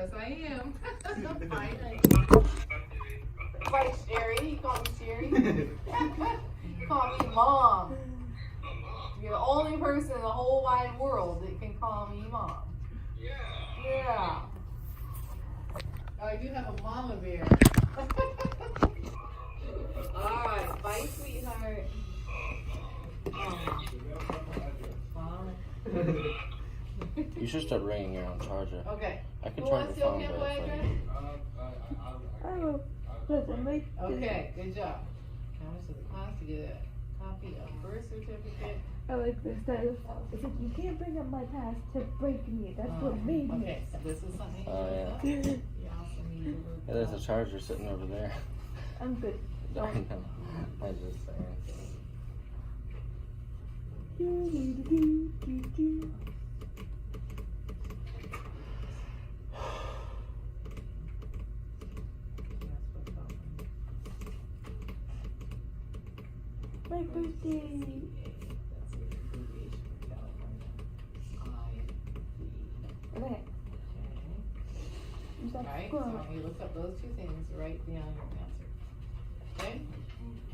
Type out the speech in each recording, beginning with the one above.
Yes, I am. Bye. Bye, Sherry. He called me Sherry. He called me Mom. You're the only person in the whole wide world that can call me Mom. Yeah. Oh, I do have a mama bear. Alright, bye, sweetheart. You should start bringing your own charger. Okay. I can Who charge wants your to phone open better the for you. Okay, good job. How much does it cost to get a copy of birth certificate? I like this. That is, it's like, you can't bring up my past to break me. That's what made me. Okay, so this is something you Oh, look yeah. up. You also need to look Yeah, there's up. a charger sitting over there. I'm good. I know. I'm just saying. My birthday. Okay. Alright, so when you look up those two things, write down your answer. Okay?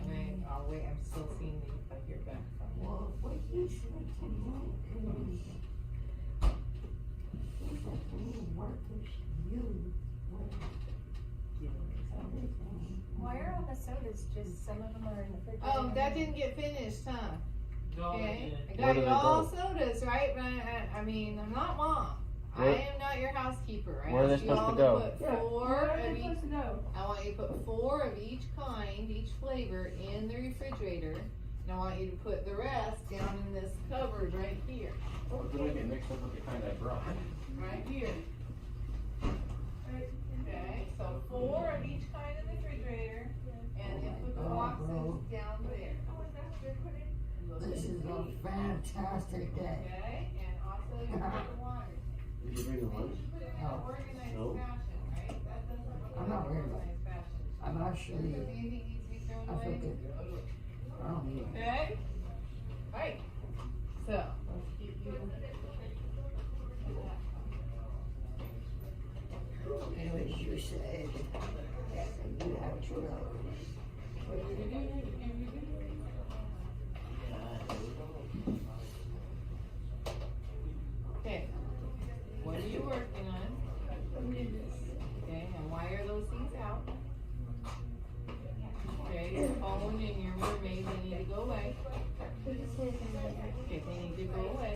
And then I'll wait, I'm still seeing if I hear back from you. Why are all the sodas just, some of them are in the refrigerator? Oh, that didn't get finished, huh? Okay, I Where got do you they all go? sodas, right? But I mean, I'm not Mom. I Where- am not your housekeeper. I where are they asked you all supposed to go? put Yeah, four where are of they each. supposed to go? I want you to put 4 of each kind, each flavor, in the refrigerator. And I want you to put the rest down in this cupboard right here. Oh, did I get mixed up with the kind I brought? Right here. Okay, so 4 of each kind in the refrigerator, and then put the boxes down there. This is a fantastic day. Okay, and also you put the water. Did you bring the lunch? Put it in No. an organized No. fashion, right? That doesn't look I'm not like worried about organized fashion. I'm actually, Does anything need to be thrown I feel away? good. I don't need it. Okay? Alright. So, let's keep you. Anyways, you said that you have to Okay. What are you working on? Okay, and why are those things out? Okay, your phone and your mermaid, they need to go away. Okay, they need to go away.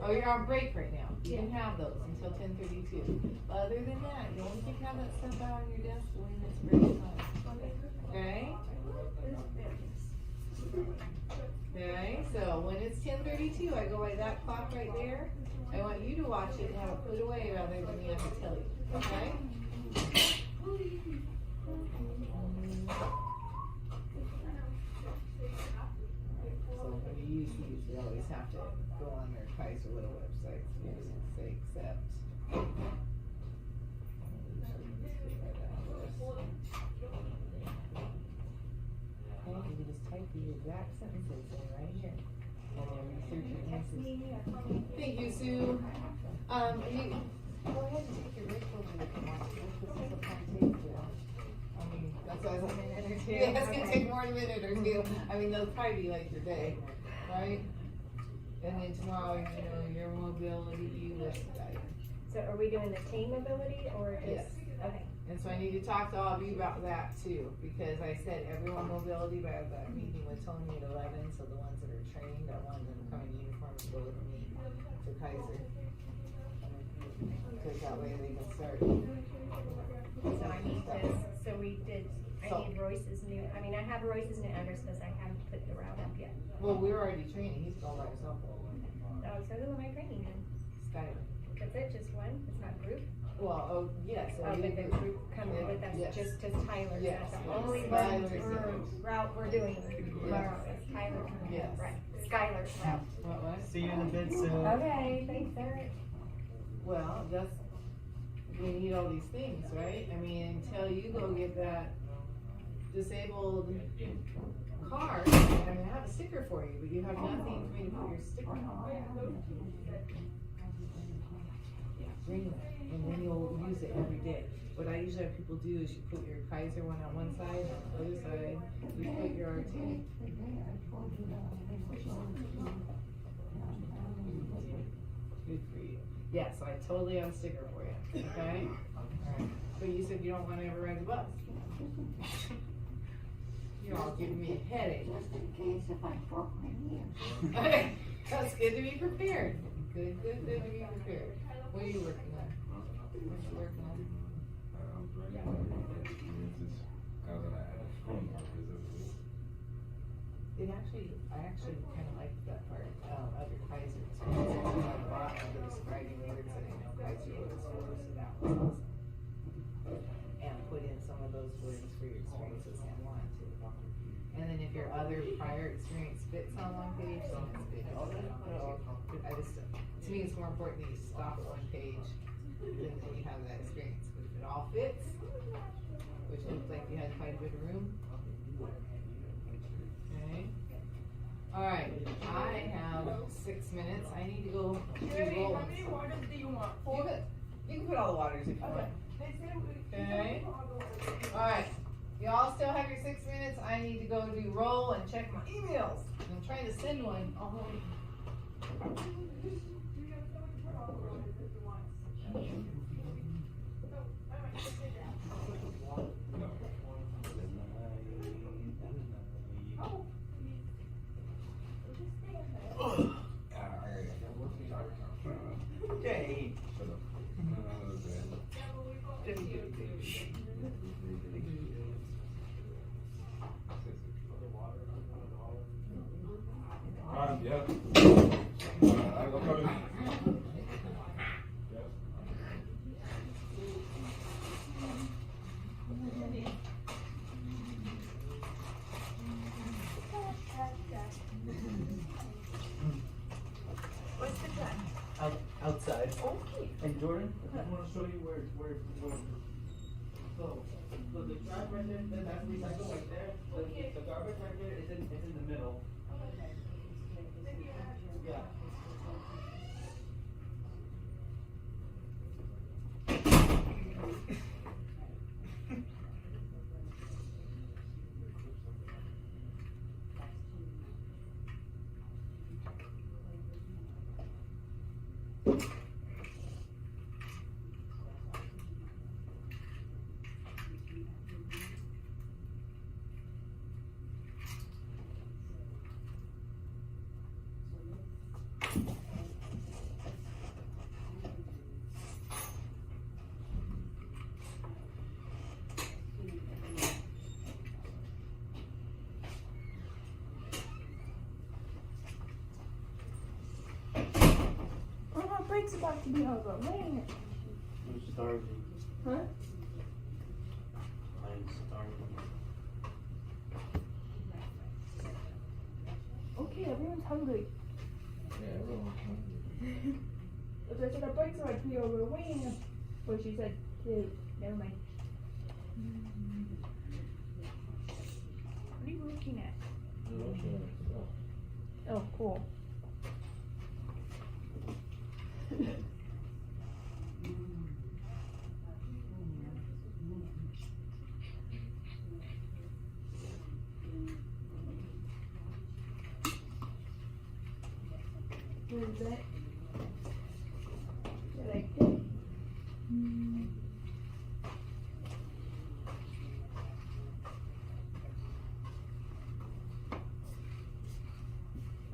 Oh, you're on break right now. You can have those until 10:32. Other than that, you only can have that stuff out on your desk when it's break time. Okay? Okay, so when it's 10:32, I go by that clock right there. I want you to watch it and have it put away rather than me have to tell you. Okay? So when you use these, you always have to go on their Kaiser Little website to say accept. Okay, you just type the exact sentences in right here. And then research your answers. Thank you, Sue. You go ahead and take your break over the tomorrow. This is a fun tape, too. I mean, that's why I was like, a minute or two. Yeah, it's gonna take more than a minute or two. I mean, they'll probably be like your day, right? And then tomorrow, you know, your mobility, you list guide. So are we doing the team ability or Yes. just, okay. And so I need to talk to all of you about that too, because I said everyone mobility, but I have that meeting with Tony at 11, so the ones that are trained, I want them to come in uniform and go with me to Kaiser. Because that way they can start. So I need this, so we did, I So- need Royce's new, I mean, I have Royce's new address, but I haven't put the route up yet. Well, we're already training, he's going by himself. Oh, so who am I training then? Skyler. That's it, just one? It's not group? Well, oh, yes. Oh, but the group coming with us, Yes. just Tyler. Yes, That's the yes. only Skylar's route we're doing tomorrow is Tyler. Yes. Right, Skylar's route. What? See you in a bit soon. Okay, thanks, Eric. Well, that's, we need all these things, right? I mean, until you go get that disabled card, I mean, I have a sticker for you, but you have nothing for me to put your sticker on. Bring it, and then you'll use it every day. What I usually have people do is you put your Kaiser one on one side, and on the other side, you put your RT. Good for you. Yeah, so I totally unsticker for you, okay? Alright, but you said you don't wanna ever ride the bus. You're all giving me a headache. Just in case if I broke my knee. That's good to be prepared. Good to be prepared. What are you working on? What you working on? I actually kind of liked that part, other Kaiser experience. I had a lot of the describing words that I know Kaiser was for, so that was awesome. And put in some of those words for your experiences and wanted to. And then if your other prior experience fits on one page, then it's good. To me, it's more important that you stop at one page than that you have that experience. But if it all fits, which looked like you had quite a bit of room. Okay. Alright, I have 6 minutes. I need to go do roll. How many waters do you want? You can put all the waters if you want. Okay. Alright. Y'all still have your 6 minutes. I need to go do roll and check my emails. I'm trying to send one. Okay. Yeah. What's the time? Outside. Okay. And Jordan, I just want to show you where. So the trash right there, that's recycle right there. The garbage right there is in the middle. Yeah. Oh, my break's about to be over. Man. I'm starving. Huh? I'm starving. Okay, everyone's hungry. Yeah, everyone's hungry. As I said, our break's about to be over. Wing. But she said, dude, never mind. What are you looking at? Oh, cool. What is that? You like it?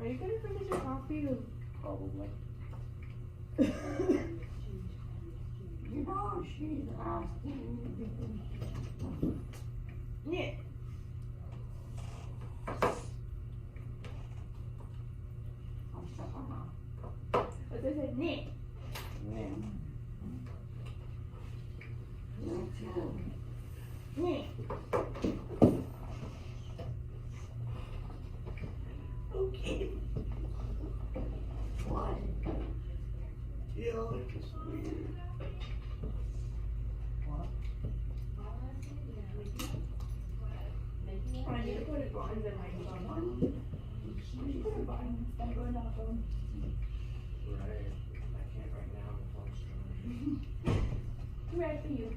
Are you gonna finish your coffee or Probably. You know, she's asking. yeah? As I said, Nick. Yeah. Nick. Okay. What? You know, it's weird. I need to put it on in my phone. Put it on. I'm going off phone. Right. I can't right now. The phone's charged. Come red for you.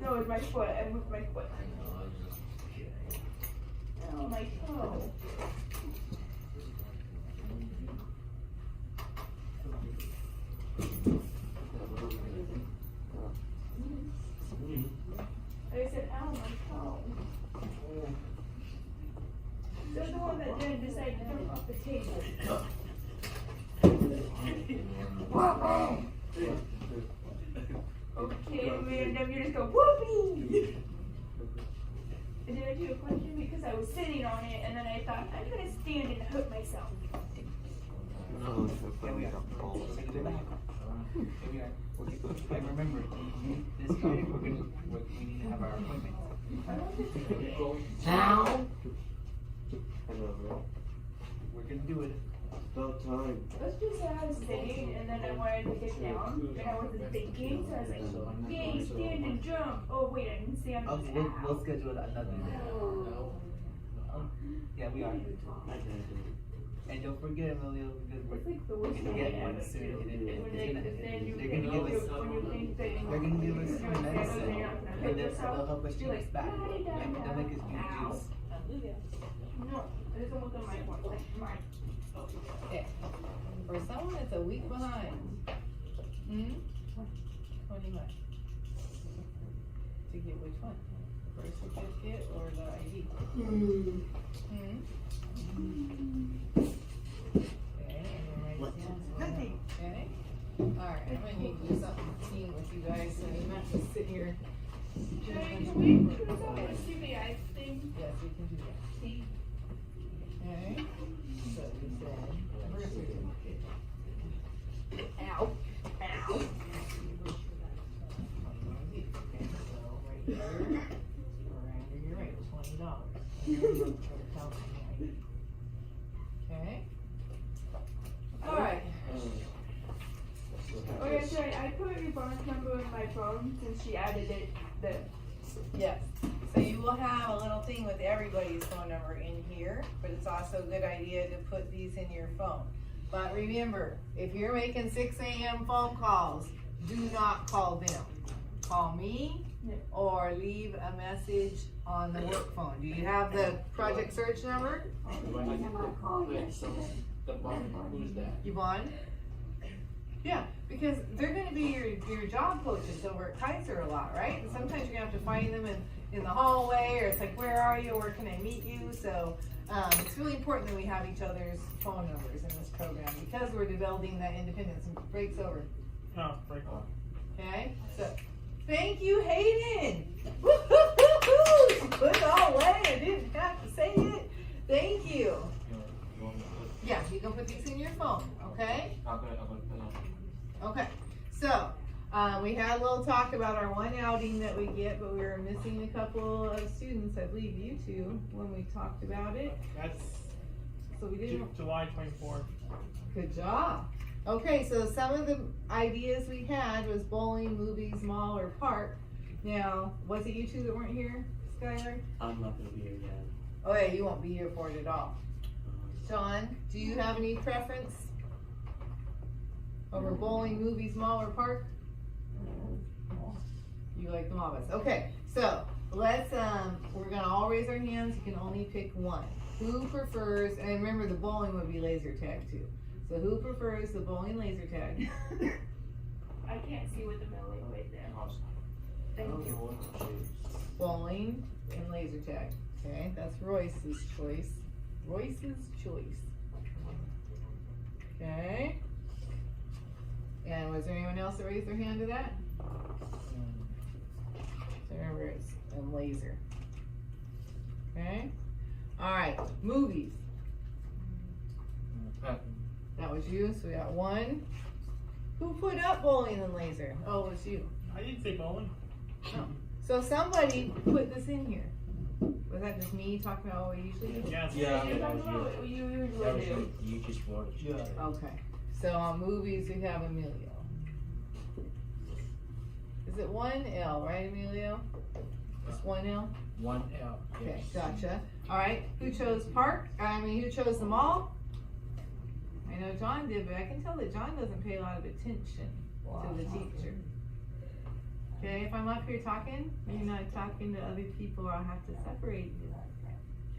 No, it's my foot. I moved my foot. Oh, my toe. I said, ow, my toe. They're the one that didn't decide to jump off the table. Okay, man, then you just go, whoopee! And then I do a question because I was sitting on it, and then I thought, I'm gonna stand and hook myself. I remember, this Friday we need to have our appointment. Now? We're gonna do it. About time. Let's just say I was sitting, and then I wanted to get down, and I wasn't thinking, so I was like, yay, stand and jump. Oh, wait, I didn't stand. Okay, we'll schedule another day. Yeah, we are. And don't forget, Emilio, because we're It's like the worst gonna thing get I one ever soon. do. And Is when they, then you they're think, gonna give us, when you think that they're gonna give us you're gonna stand medicine, and you're not gonna and hurt then yourself. they'll help us You're change like, back. "La-di-da-da." And they'll make us drink Ow. juice. No, I just almost on my one, like mine. Okay. For someone that's a week behind. 20 bucks. To get which one? The birth certificate or the ID? Okay, and then write down. Nothing. Okay. Alright, I'm gonna need to do something team with you guys, so you're not just sitting here. Can we choose out a CBI thing? Yes, we can do that. See? Okay. So we said birth certificate. Ow. Ow. Okay, so right here, Miranda, you're right, $20. Okay. Alright. Okay, sorry, I put your bonus number in my phone since she added it then. Yes. So you will have a little thing with everybody's phone number in here, but it's also a good idea to put these in your phone. But remember, if you're making 6 a.m. phone calls, do not call them. Call me or leave a message on the work phone. Do you have the project search number? Who's that? Yvonne? Yeah, because they're gonna be your job coaches over at Kaiser a lot, right? And sometimes you're gonna have to find them in the hallway, or it's like, where are you, where can I meet you? So, it's really important that we have each other's phone numbers in this program, because we're developing that independence. And breaks over. No, break off. Okay, so, thank you, Hayden! Woo-hoo-hoo-hoo! She put it all away, I didn't have to say it. Thank you. Yeah, you can put these in your phone, okay? Okay, so, we had a little talk about our one outing that we get, but we were missing a couple of students, I believe you two, when we talked about it. That's So we didn't, July 24th. good job. Okay, so some of the ideas we had was bowling, movies, mall, or park. Now, was it you two that weren't here, Skylar? I'm not gonna be here again. Oh yeah, you won't be here for it at all. John, do you have any preference over bowling, movies, mall, or park? You like them all best. Okay, so let's we're gonna all raise our hands. You can only pick one. Who prefers? And remember, the bowling would be laser tag too. So who prefers the bowling laser tag? I can't see with the middle right there. bowling, and laser tag. Okay, that's Royce's choice. Royce's choice. Okay. And was there anyone else that raised their hand to that? So remember, it's a laser. Okay. All right. Movies. That was you. So we got one. Who put up bowling and laser? Oh, it was you. I didn't say bowling. So somebody put this in here. Was that just me talking about what we usually do? Yeah. Yeah, You're that talking was about what you That usually was do. you just wanted to. Yeah. Okay. So on movies we have Emilio. Is it one L, right, Emilio? Just one L? 1 L. Okay, gotcha. All right. Who chose park? Who chose the mall? I know John did, but I can tell that John doesn't pay a lot of attention to the teacher. Okay, if I'm up here talking, you're not talking to other people, or I'll have to separate you.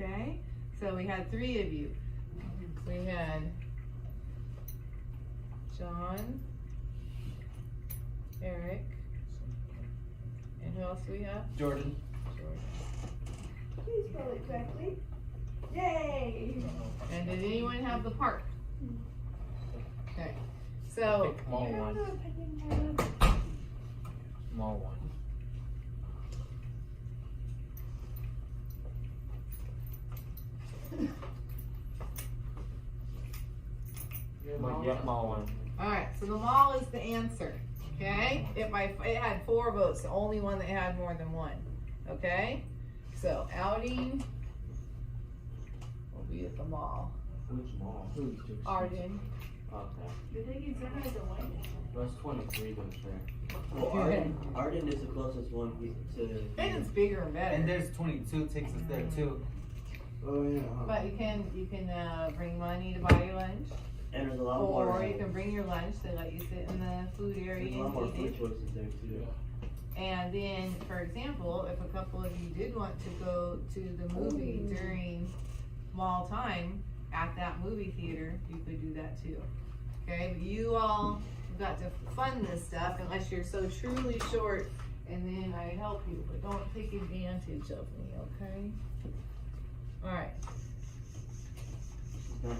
Okay? So we had 3 of you. We had John, Eric, and who else do we have? Jordan. Please spell it correctly. Yay! And did anyone have the park? Okay. So, Pick small one. Small one. Yeah, small one. alright, so the mall is the answer. Okay? It had 4 votes, the only one that had more than 1. Okay? So, outing will be at the mall. Which mall? Arden. Okay. The thing is, they're not the one. That's 23 goes there. Well, Arden is the closest one to. And it's bigger and better. And there's 22 takes us there too. Oh yeah. But you can bring money to buy your lunch. And there's a lot Or more. you can bring your lunch, they let you sit in the food area There's a lot more and eat food it. choices there too. And then, for example, if a couple of you did want to go to the movie during mall time at that movie theater, you could do that too. Okay, but you all got to fund this stuff unless you're so truly short, and then I help you, but don't take advantage of me, okay? Alright.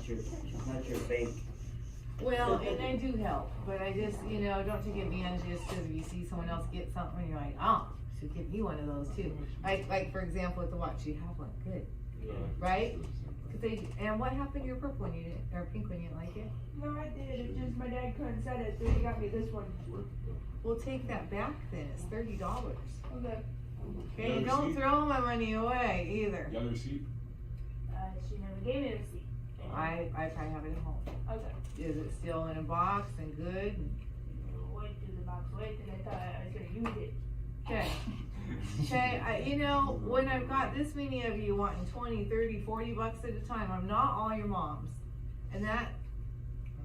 She's not your bank. Well, and I do help, but I just, don't take advantage just because if you see someone else get something, and you're like, oh, should give me one of those too. Like for example, with the watch, you have one, good, Yeah. right? And what happened to your purple one? You didn't, or pink one? You didn't like it? No, I did. It's just my dad couldn't set it, so he got me this one. We'll take that back then. It's $30. Okay. Okay, and don't throw my money away either. You got a receipt? She never gave me a receipt. I probably have it at home. Okay. Is it still in a box and good? Went through the box, and I thought I was gonna use it. Okay. Okay, when I've got this many of you wanting 20, 30, 40 bucks at a time, I'm not all your moms. And that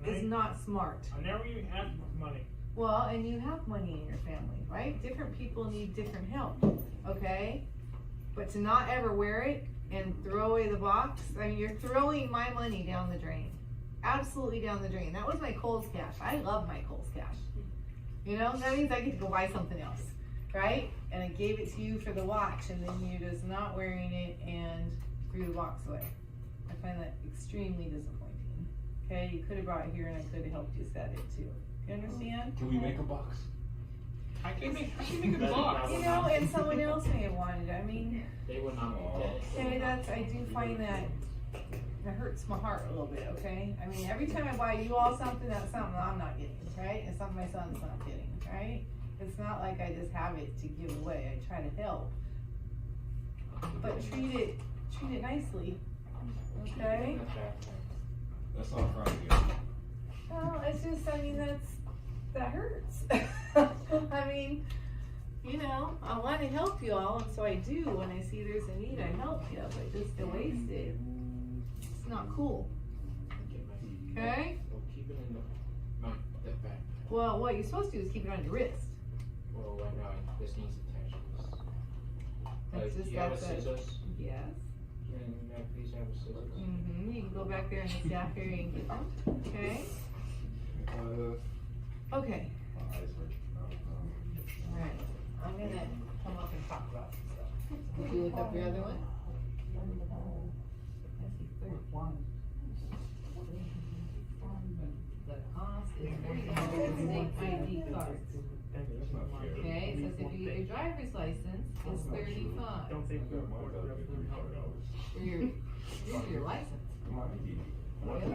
is not smart. I never even had money. Well, and you have money in your family, right? Different people need different help, okay? But to not ever wear it and throw away the box, you're throwing my money down the drain. Absolutely down the drain. That was my Kohl's cash. I love my Kohl's cash. That means I get to go buy something else, right? And I gave it to you for the watch, and then you're just not wearing it and threw the box away. I find that extremely disappointing. Okay, you could have brought it here and I could have helped you set it too. You understand? Can we make a box? I can make a box. And someone else may have wanted it. They would not be dead. Okay, I do find that hurts my heart a little bit, okay? Every time I buy you all something, that's something I'm not getting, right? And something my son's not getting, right? It's not like I just have it to give away. I try to help. But treat it nicely, okay? That's not Friday. Well, it's just, that hurts. I want to help you all, and so I do. When I see there's a need, I help you, but just to waste it, it's not cool. Okay? We'll keep it in that back. Well, what you're supposed to do is keep it on your wrist. Well, right now, this needs attachments. That's just, Do you have a that's it. scissors? Yes. Can I please have a scissors? You can go back there in the staff area and get them. Okay? Okay. Alright. I'm gonna come up and talk about some stuff. Did you look up your other one? That's the third one. The cost is $30 state ID card. Okay, it says if you get your driver's license, it's $35. Don't say good. For your license. Let's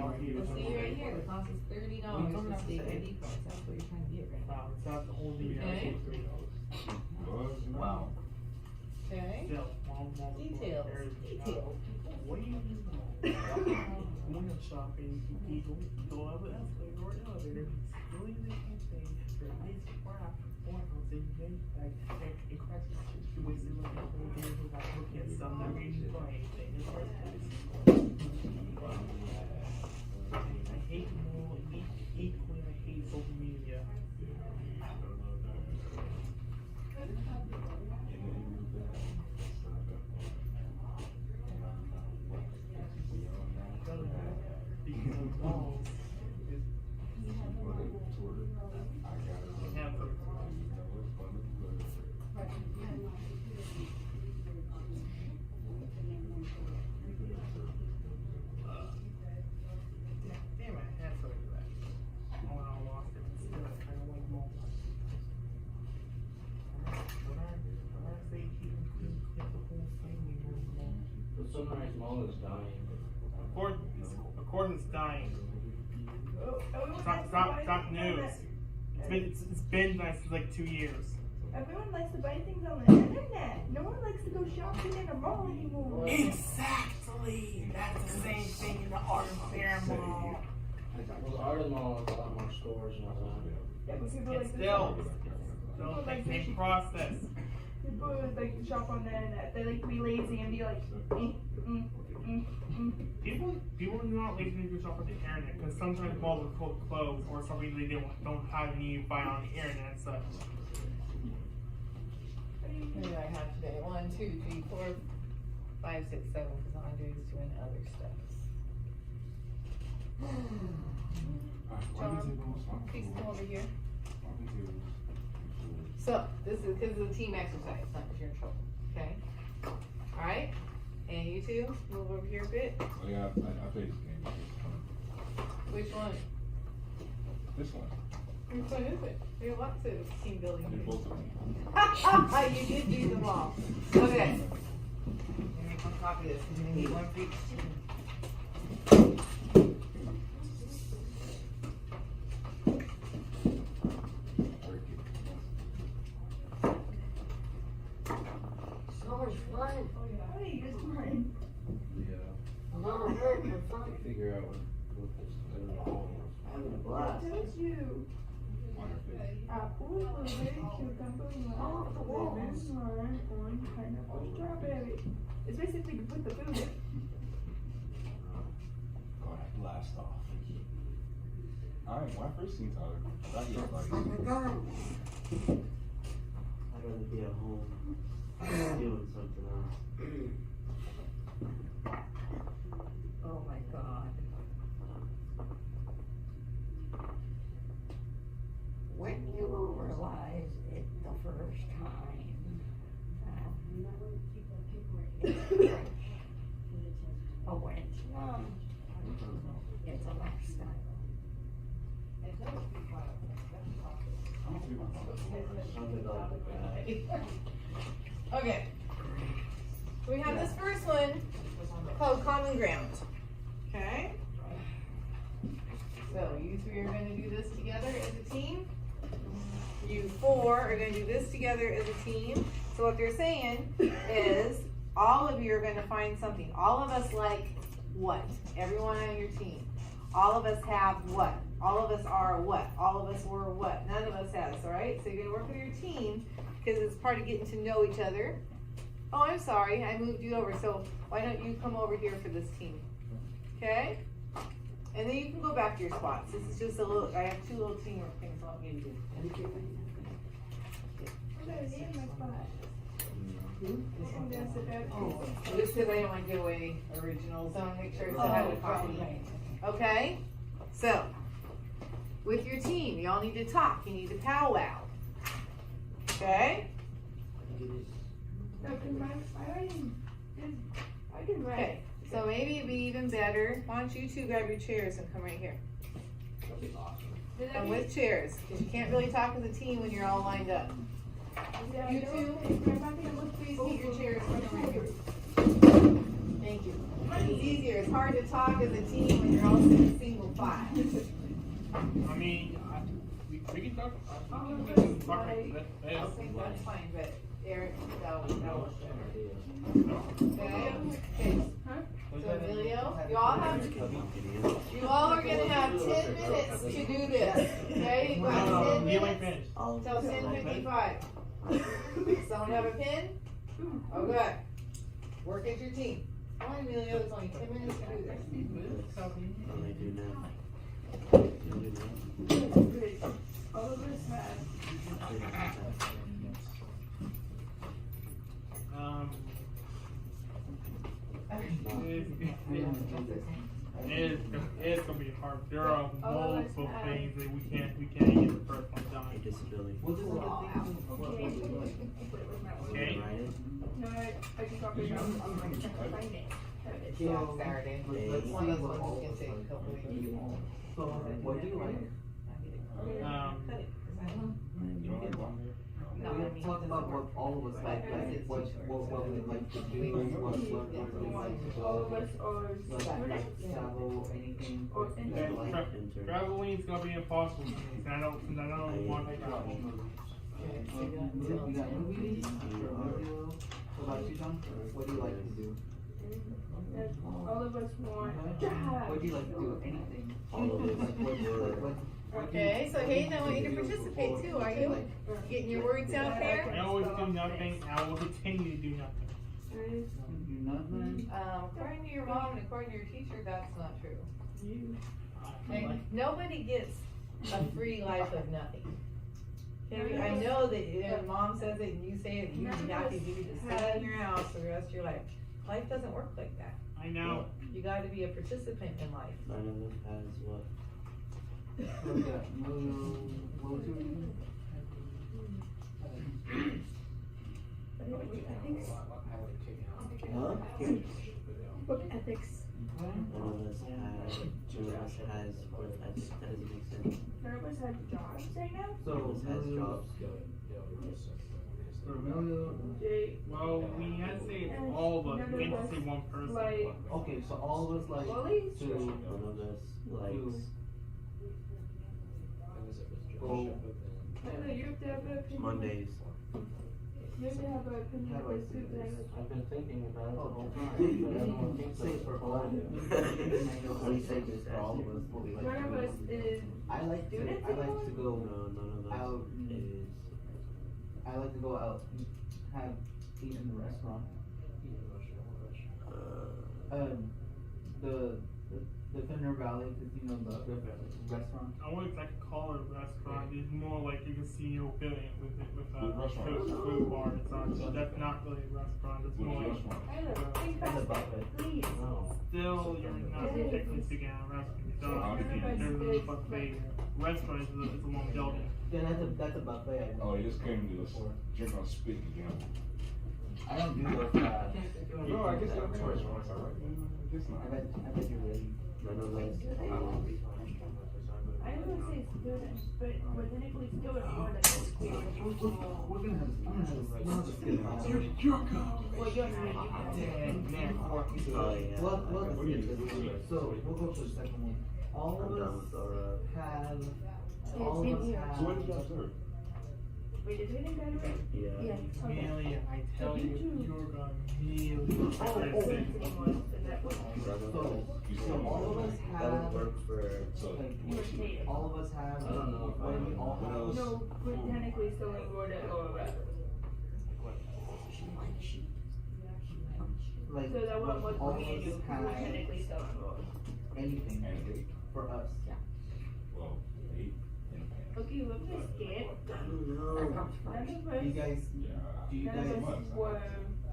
see right here, the cost is $30 for state ID cards, that's what you're trying to get right now. Wow, it's not the only Okay. Wow. Okay, details. What do you do? When you're shopping, you go up an escalator or elevator, really the same thing for this crap. Or else they like it crashes. You wasted money on things without looking at stuff that made you buy anything. It's hard to I hate more equally I hate social media. Damn it, I had something to that. Oh, I lost it. It's still kind of like more. When I say keep the whole thing, we move along. The Sunrise Mall is dying. According's dying. Everyone It's likes to buy not things news. on It's been nice for like 2 years. Everyone likes to buy things on the internet. No one likes to go shopping in a mall anymore. Exactly. That's the same thing in the Art Fair Mall. Well, the Art of the Mall has a lot more stores and all that. Yeah, but people It's like to still shop. the same process. People like to shop on the internet. They like to be lazy and be like, People are not lazy to shop on the internet because sometimes malls are closed or something they don't have any buy on the internet and such. What do I have today? 1, 2, 3, 4, 5, 6, 7, because Andre's doing other stuff. John, please come over here. So, this is because of the team exercise, not because you're in trouble, okay? Alright? And you two, move over here a bit. Oh yeah, I played this game. Which one? This one. Which one is it? We have lots of team building. Did both of them. You did do them all. Okay. Let me copy this, because we need one for each team. So much fun. hey, it's mine. A little hurt, but fun. Figure out what this Having a blast. That's you. Apple, blueberry, cucumber, lemon, lime, orange, pineapple, strawberry. It's basically you put the food in. Blast off. Alright, when I first seen Tyler, I thought he was like. Oh my god. I'd rather be at home doing something else. Oh my god. When you realize it the first time, but when it's young, it's a lifestyle. Okay. We have this first one called Common Ground. Okay? So you three are going to do this together as a team. You 4 are going to do this together as a team. So what they're saying is all of you are going to find something. All of us like what? Everyone on your team. All of us have what? All of us are what? All of us were what? None of us has, all right? So you're going to work with your team because it's part of getting to know each other. Oh, I'm sorry. I moved you over. So why don't you come over here for this team? Okay? And then you can go back to your spots. This is just a little, I have 2 little teamwork things I want you to do. I'm gonna name my spot. I'm gonna sit back. Oh, this because I don't want to give away originals. So I want to make sure I still have a copy. Okay? So, with your team, y'all need to talk. You need to powwow. Okay? No, cause my writing is, I can write. Okay, so maybe it'd be even better. Why don't you two grab your chairs and come right here? That'd be awesome. Did I Come get- with chairs, because you can't really talk as a team when you're all lined up. did I You get two, okay? Grandma, can I look please over? keep your chairs coming right here. Thank you. It's easier, it's hard to talk as a team when you're all sitting single file. I mean, we can talk. All of We us, can talk. like- I think that's fine, but Eric, that was okay. Okay, so Emilio, you all are gonna have 10 minutes to do this, okay? You got 10 You ain't minutes finished. till 10:55. Someone have a pen? Oh, good. Work as your team. Come on, Emilio, there's only 10 minutes to do this. Only do now. Good. All of us have. It's gonna be hard. There are All of us multiple have- things that we can't get the first one A done. disability. Okay? No, I can copy it out. I'm like, I can find it. It's on Saturday. One of those ones can take a couple weeks. So, what do you like? You don't like one? No, I We mean, talk about what all of us like what we like to do, what All of us are like students travel, anything. or interns. Traveling's gonna be impossible for me, since I don't want to travel. We got movies, or what about you, John? What do you like to do? All of us want What jobs. do you like to do? Anything. All of us. What Okay, so Hayden, I want you to participate too, are you? Getting your words out there? I always do nothing, and I will continue to do nothing. do nothing? According to your mom and according to your teacher, that's not true. You. Okay? Nobody gets a free life of nothing. Okay, I know that mom says it and you say it, and you have to do just sit in your house for the rest of your life. Life doesn't work like that. I know. You gotta be a participant in life. None of us has what? We got what was your reason? Huh? Book ethics. None of us has. None of us has work ethic. That doesn't make sense. None of us have jobs right now. So, None of us has jobs. Jay, Well, we had to say it's all of us, we can't just say one person. like, okay, so all of us like lollies? to None of us likes go I don't know, you have to have an opinion. Mondays. You have to have an opinion Have of I the seen student. this? I've been thinking about it the whole time. say it for all. What do you think is for all of us? What we like One to of do? us is I like to go No, none of us out. is. I like to go out and have eat in the restaurant. The Fenner Valley Casino, the restaurant. I wouldn't exactly call it a restaurant, it's more like a casino building with Food restaurant. food bar and such, so that's not really a restaurant, it's more like, think And the about buffet. it, please. still, you're not technically speaking at a restaurant, so, there's a buffet, restaurant is a long building. Yeah, that's a buffet. Oh, you just came to just drink on spit again. I don't do those. No, I guess that's a restaurant, alright. I guess not. I bet you're ready. None of us is. I don't want to say students, but we're technically still in more than school. We're gonna have, I'm gonna have a skip. Well, you're not. Oh, yeah. Well, so we'll go to the second one. All I'm of done us with Aura. have, It's all in of us here. have. So what did you observe? Wait, is it in January? Yeah. Yeah. Amelia, I tell you, you're gonna really Oh, regret oh, this. is that what? So all of us That would have, work for. like, all of us have, I don't know if what we all What have. else? No, we're technically still enrolled at Lower Rapid. Like, So that one was all of me and you, us we were have technically still enrolled. anything And 8. for us. Well, 8. Okay, let me skip. No. None of us, You guys, Yeah. do you none guys of us were,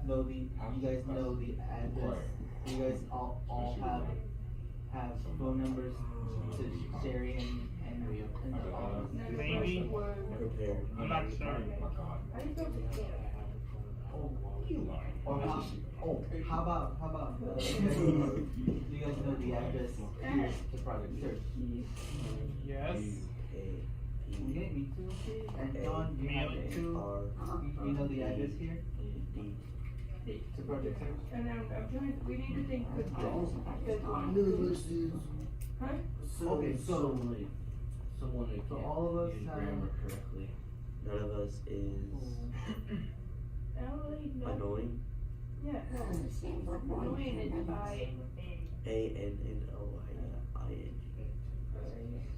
know you guys know the address? You guys all have phone numbers to Sherry and all. none of Maybe. us were. Prepared. I'm not sure. I just don't care. Oh, you Or how about, do you guys know the address here to Project Search? Yes. Okay, me too. And John, you have it too? You know the address here? To Project Search? And I'm trying, we need to think with this one. Huh? Okay, so Someone who So can't all of us use have- grammar correctly. None of us is I don't really know. annoying. Yeah, annoying is I-N. ANNOYING.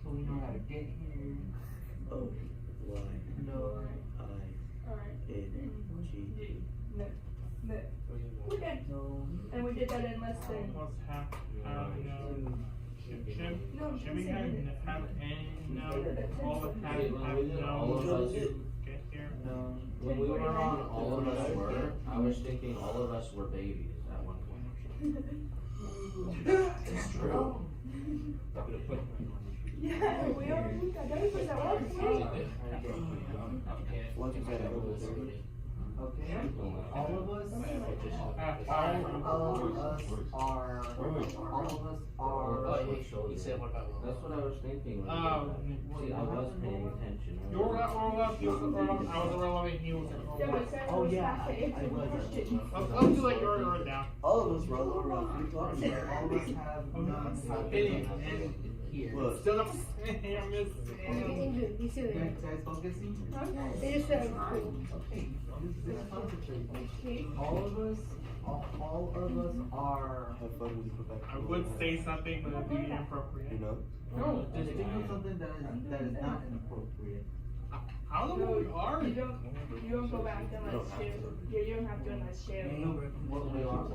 so we know how to get here. OYING. No. No. We're done. No. And we did that in less than. Almost half, no. No, Should we have any, no, all of have no, All of us. get here? No. When we were on All of Us Were, I was thinking all of us were babies at one point. It's true. Yeah, we are. I don't put that one. Okay. All of us are. You said what about? That's what I was thinking. See, I was paying attention. You were at all of us, you were at all of us, I was at all of us, he was at all Yeah, of but us. Sarah Oh, was yeah, back to answer I the was. question. Let's do like you're down. All of us were all around. What are you talking about? All of us have none and here. Look. Still not saying, Miss. Guys focusing? They just said, Okay, just concentrate. All of us are. Have fun when you go back. I would say something, but it'd be inappropriate. You know? No, just think of something that is not inappropriate. I don't know who we are. you don't go back unless you don't have to unless Do you. you know what we are?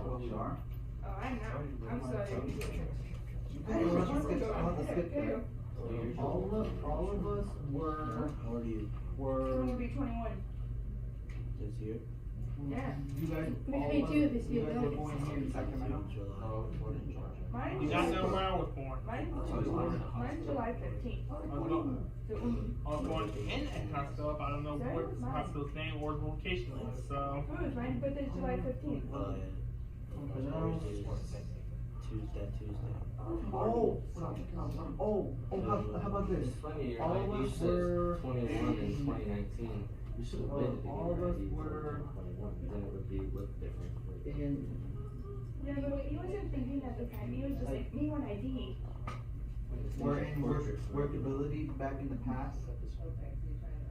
Oh, I know. I'm sorry. I'll just skip that. All of us were. How old are you? We're gonna be 21. This year? Yeah. You guys, Me all of us, too, this you year, guys no. were born here in Sacramento. July. Born in Georgia. You don't know where I was born. Mine's July 15th. I was born in Scottsdale, I don't know what Scottsdale's name or location was, so. Oh, my birthday's July 15th. Oh, yeah. Tuesday. How about this? It's funny, All of you us said were. 21 in 2019. You should have been to All of us were. 21, then it would be look different. In. Yeah, but he wasn't thinking at the time. He was just like, me on ID. We're in workability back in the past.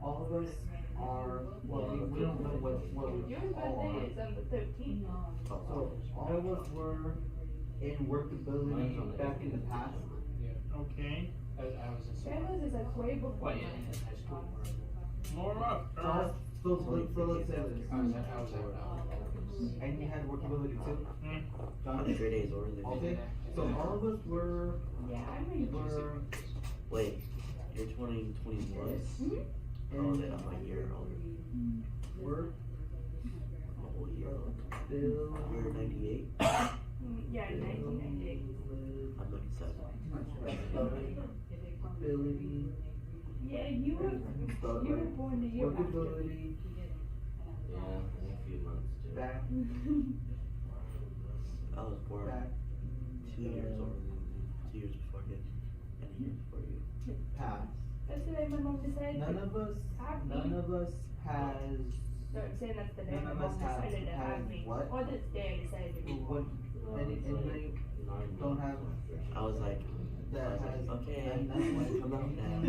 All of us are. Well, we don't know what we Your all are. birthday is on the 13th. So all of us were in workability back in the past. Okay. Sarah's is like way before. More up. So let's say this. And you had workability too? How many grade A's or is it? Okay, so all of us were. Yeah, I'm in. Wait, you're 2021? Oh, then I'm a year older. We're I'm a whole year older. still. You're 98? Yeah, 1998. I'm 97. Ability, Yeah, you were born the year after. workability, Yeah, in a few months too. back, I was born back, 2 years older than you. 2 years before him. And a year before you. past. Yesterday my mom decided None to of us has. no, I'm saying that's the day None my of mom us have- decided to have have me. what? Or this day I decided to be. What, anybody don't have I was like, that has. okay, none come out now.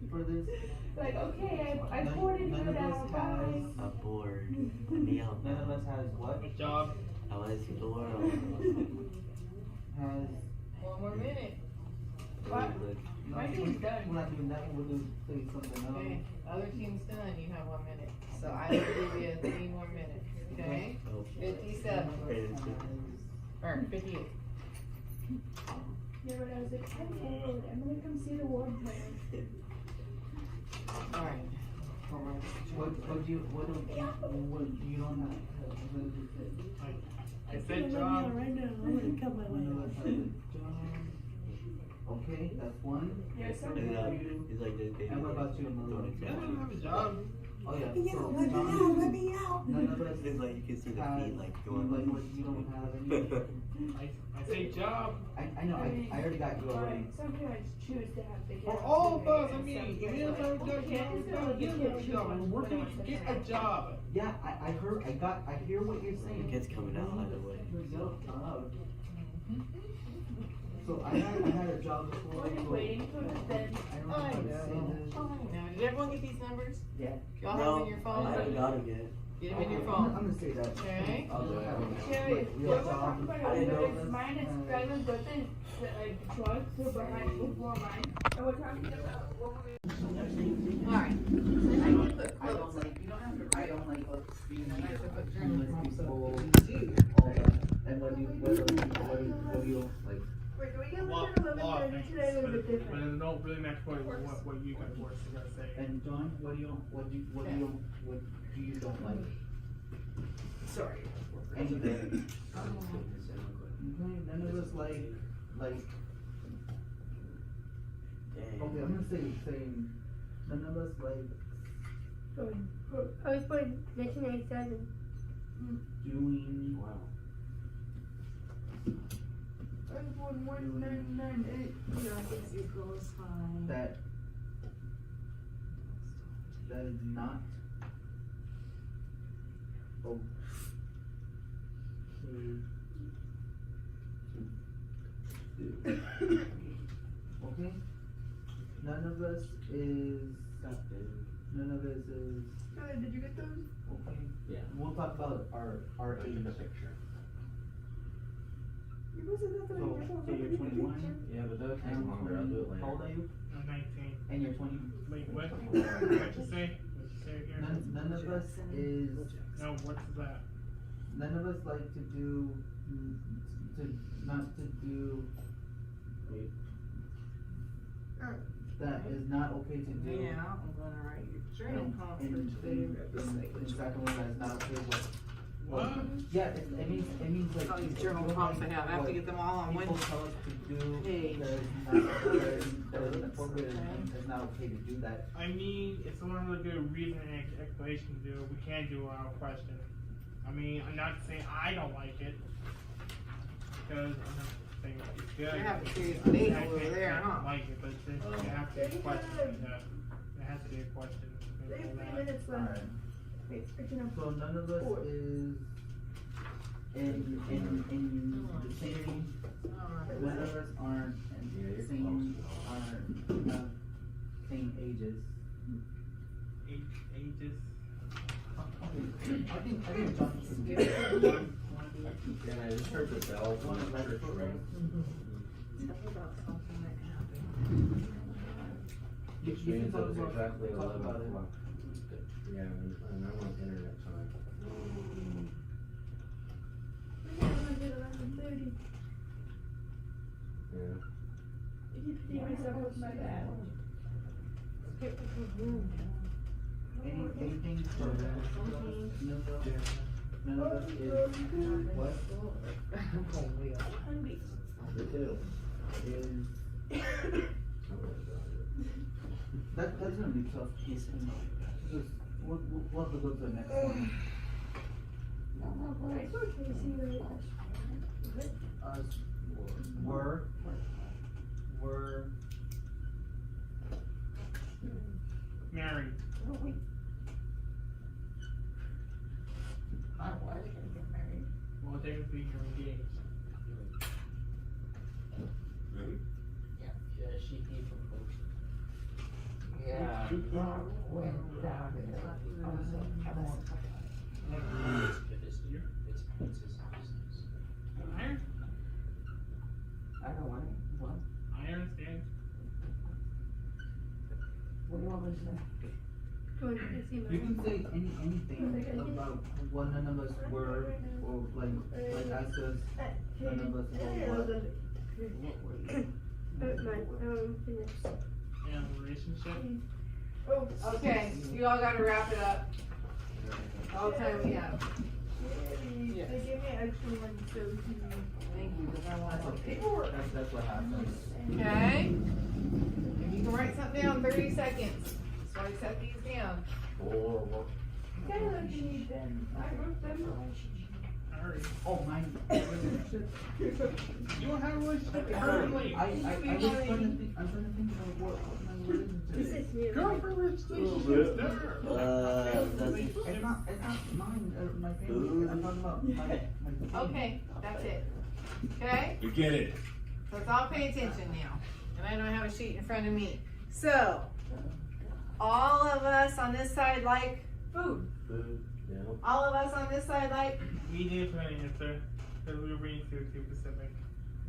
for this? Like, okay, I None- poured it none of out, us bye. has- I'm bored. Let me out None of now. us has what? Good job. I want to see the world. Has. One more minute. What? Look, My team's done. We're not doing that one, we'll do play something else. Okay, other team's done, you have 1 minute. So I will give you 3 more minutes, okay? oh, 57, grade two. or 58. Yeah, but I was like, I'm bored. I'm gonna come see the world plan. Alright. What do you don't have? I said job. None of us have a job. Okay, that's one. Yeah, some And, he's like, And what about you, Emilio? Don't I accept don't you. have a job. Oh yeah. Let me So out, let me none, out, let me out. none of us It's like you can see the feet like going like what you don't have any. I say job. I know, I already got you already. Some parents choose to have the kids. For all of us, I and mean, some if you parents don't have a like, job, okay, you it's gotta not get a a job. And we're gonna get a job. Yeah, I heard, I hear what you're saying. The kid's coming out either way. So I had a job before. We're just so waiting for the then. I don't know how to say this. Now, did everyone get these numbers? Yeah. Y'all have them in your I phone? haven't got it yet. Get them in your I'm phone. gonna say that. Okay. I'll do Sherry, it. we were talking about I didn't know it. this. Mine is driving good thing, the truck, so behind before mine. And we're talking about what we're Alright. I don't like, you don't have to, I don't like being homeless people, all that. And what do you like? Wait, do we get Lot- like lot of 11:30 things, today or is it but it different? don't really matter what you guys were gonna say. And John, what do you don't like? Sorry. Anything. None of us like, Dang. okay, I'm gonna say, none of us like I was born 1997. doing, Wow. I was born 1998. No, I guess your girl is fine. that is not okay to do. Okay? None of us is, none of us is, Did you get those? okay? Yeah. We'll talk about our age. picture. You must have got them in your phone. So you're 21? Yeah, but that'll take longer, I'll do it later. How old are you? I'm 19. And you're 20? Wait, what? What you say? What you say here? None of us is, No, what's that? none of us like to do, not to do, that is not okay to do. Yeah, I'm gonna write your journal In conference second one, that's not okay, what? What? Yeah, it means like. Oh, these journal prompts I have, I have to get them all on one People tell us to do, page. that is inappropriate and it's not okay to do that. I mean, if someone has a good reason and explanation to do it, we can do our own question. I mean, I'm not saying I don't like it, because I'm not saying it's good. They have a serious debate I over can't- there, can't huh? like it, but there has to be a question like that. There has to be a question. They have 3 minutes left. Alright, Wait, freaking up. so none of us is in the same, none of us aren't in the same, not same ages. Ages. I think John can get it. Yeah, I just heard the bells on the church ring. Tell me about something that happened. You Which can means talk it's about, exactly talk 11 about it. o'clock. Yeah, and I want internet time. We have 11:30. Yeah. You keep thinking myself with my bad. Anything for none of us is, what? Hungry. Me too. Is, that's gonna be tough. He's Just, we'll have to go to the next one. I saw Casey right Us, were, Married. Why are they gonna get married? Well, technically you're engaged. Yeah, she came from Ocean. Yeah. Went down in the, Iron? I don't want it, what? I understand. What do you want me to say? you can say anything about what none of us were, or like ask us, none of us were what. Yeah, relationship. Okay, you all gotta wrap it up. All the time we have. They gave me extra one so we can. Thank you, because I want some Okay, paperwork. that's what happens. Okay? If you can write something down in 30 seconds, so I set these down. Okay, look, you need them. I wrote them. Alright. Oh, mine. Relationship. You don't have a relationship with her. I'm trying to think of what my relationship is. Girlfriend relationship. That's It's not mine, my family. I'm talking about my Okay, that's it. Okay? You get it. Let's all pay attention now. And I don't have a sheet in front of me. So, all of us on this side like food. food. Yeah. All of us on this side like We didn't put an answer because we were being too specific.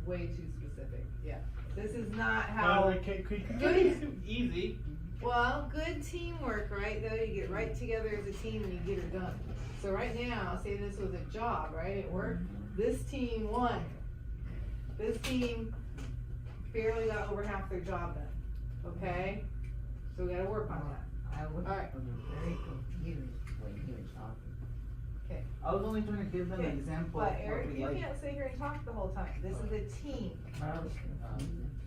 way too specific. Yeah. This is not how. Well, too easy. Well, good teamwork, right? Though you get right together as a team and you get it done. So right now, say this was a job, right? At work, this team won. This team barely got over half their job done. Okay? So we gotta work on that. I was Alright. very confused when he was talking. Okay. I was only trying to give them an example But of what Eric, we you like. can't sit here and talk the whole time. This is a team.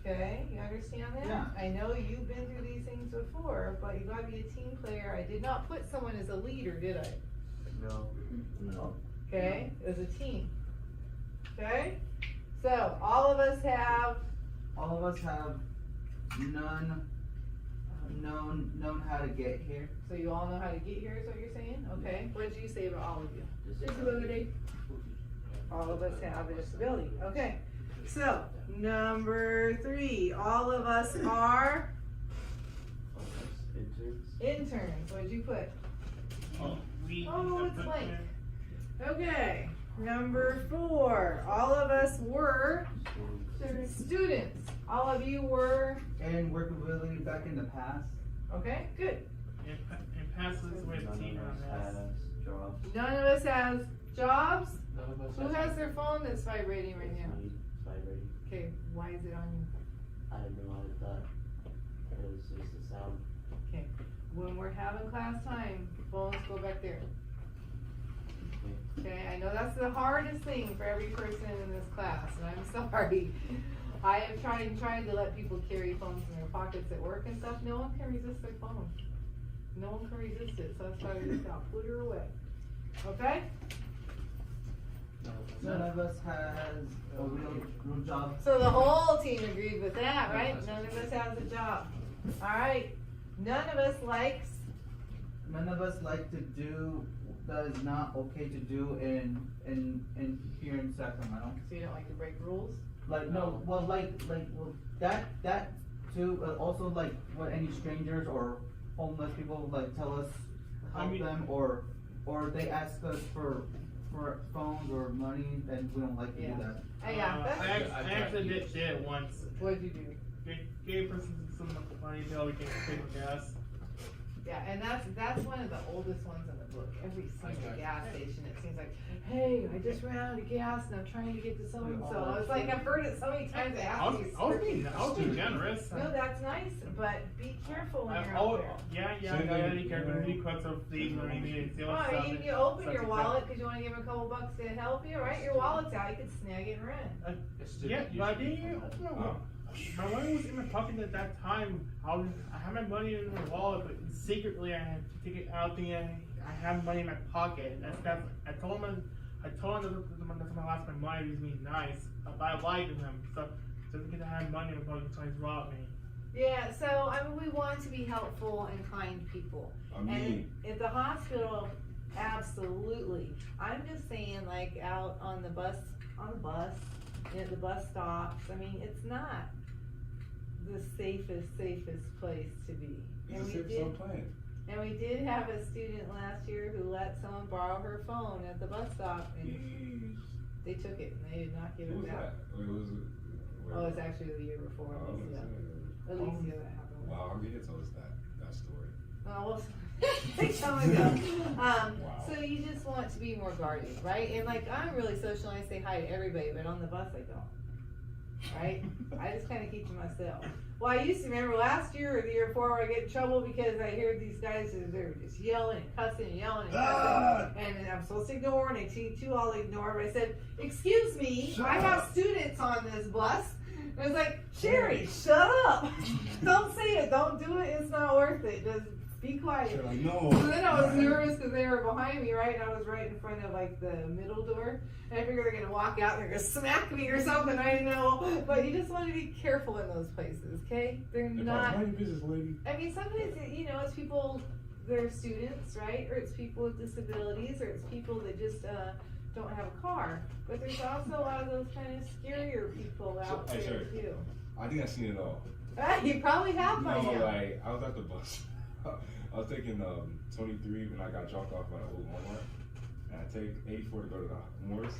Okay? You understand that? Yeah. I know you've been through these things before, but you gotta be a team player. I did not put someone as a leader, did I? No. No. Okay, as a team. Okay? So, all of us have, All of us have known how to get here. so you all know how to get here is what you're saying? Okay, what did you say about all of you? Disability. All of us have a disability, okay. So, number 3, all of us are interns. What did you put? Oh, it's blank. Okay, number 4, all of us were students. All of you were, And workability back in the past. okay, good. And passes with None team of on us this. has jobs. None of us has jobs. None of us Who has their phone that's vibrating right now? Me, vibrating. Okay, why is it on you? I didn't know I thought it was just the sound. When we're having class time, phones go back there. Okay, I know that's the hardest thing for every person in this class, and I'm sorry. I have tried to let people carry phones in their pockets at work and stuff. No one can resist their phone. No one can resist it, so that's why we just gotta put her away. Okay? None of us has a real job. So the whole team agreed with that, right? None of us has a job. Alright, none of us likes, None of us like to do that is not okay to do in here in Sacramento. so you don't like to break rules? Like no, well that too. Also like what any strangers or homeless people like tell us help them or they ask us for phones or money and we don't like to do that. Yeah, that's, I actually did it once. what did you do? Gave person some money until we can pay for gas. Yeah, and that's one of the oldest ones in the book. Every single gas station, it seems like, hey, I just ran out of gas and I'm trying to get to so and so. It's like I've heard it so many times. I was being generous. No, that's nice, but be careful when you're Oh, out there. yeah, I gotta be careful. Really quick, so please, when you see what's Oh, up. you open your wallet because you want to give them a couple bucks to help you, right? Your wallet's out, you can snag it and run. Yeah, but I didn't open my wallet. My money was in my pocket at that time. I had my money in my wallet, but secretly I had to take it out. I have money in my pocket. That's I told them that's my last my money was being nice. But I lied to them, so just because I had money in my pocket, trying to rob me. Yeah, so I mean, we want to be helpful and kind people. And at the hospital, absolutely. I'm just saying, like out on the bus, at the bus stops. I mean, it's not the safest place to be. And we did have a student last year who let someone borrow her phone at the bus stop, and they took it and they did not give it back. Oh, it's actually the year before. Alicia that happened. Wow, he had told us that story. Oh, well, time ago. So you just want to be more guarded, right? And like, I'm really social and I say hi to everybody, but on the bus I don't. Right? I just kind of keep to myself. Well, I used to remember last year or the year before where I get in trouble because I hear these guys, they were just yelling and cussing and yelling and cussing. And I'm supposed to ignore, and I see two, I'll ignore. But I said, excuse me, I have students on this bus. And I was like, Sherry, shut up. Don't say it. Don't do it. It's not worth it. Just be quiet. They're like, no. So then I was nervous because they were behind me, right? And I was right in front of like the middle door. And I figured they're gonna walk out and they're gonna smack me or something. I didn't know. But you just want to be careful in those places, okay? They're not. Mind your business, lady. I mean, sometimes, you know, it's people, they're students, right? Or it's people with disabilities, or it's people that just don't have a car. But there's also a lot of those kind of scarier people out Hey, there sir. too. I think I've seen it all. You probably have by No, now. like, I was at the bus. I was taking 23 when I got dropped off at Old Walmart. And I take 84 to go to the Morris.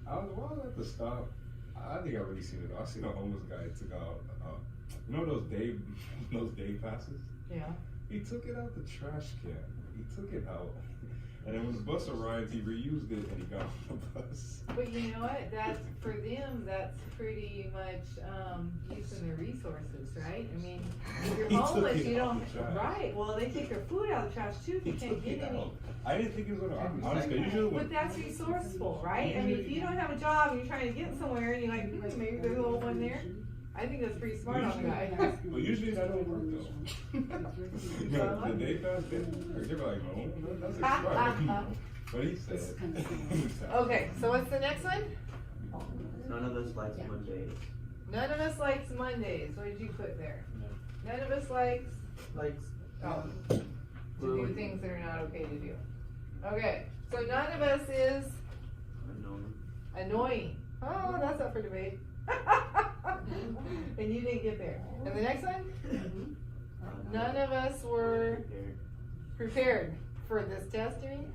I was at the stop. I think I've already seen it all. I seen a homeless guy took out, you know those day passes? Yeah. He took it out the trash can. He took it out. And then when the bus arrived, he reused it and he got on the bus. But you know what? That's for them. That's pretty much using their resources, right? I mean, if you're He took homeless, it you out don't. the trash. Right. Well, they take their food out of the trash too. If He you can't took get it any. out. I didn't think he was gonna, honestly, usually when, But that's resourceful, right? I mean, if you don't have a job and you're trying to get somewhere and you're like, maybe there's a little one there. I think that's pretty smart on the guy. but usually that don't work though. No, the day pass, they were like, no, that's expired. But he said. Okay, so what's the next one? None of us likes Mondays. None of us likes Mondays. What did you put there? None of us likes to do things that are not okay to do. Okay, so none of us is annoying. Oh, that's up for debate. And you didn't get there. And the next one? None of us were prepared for this test, you mean?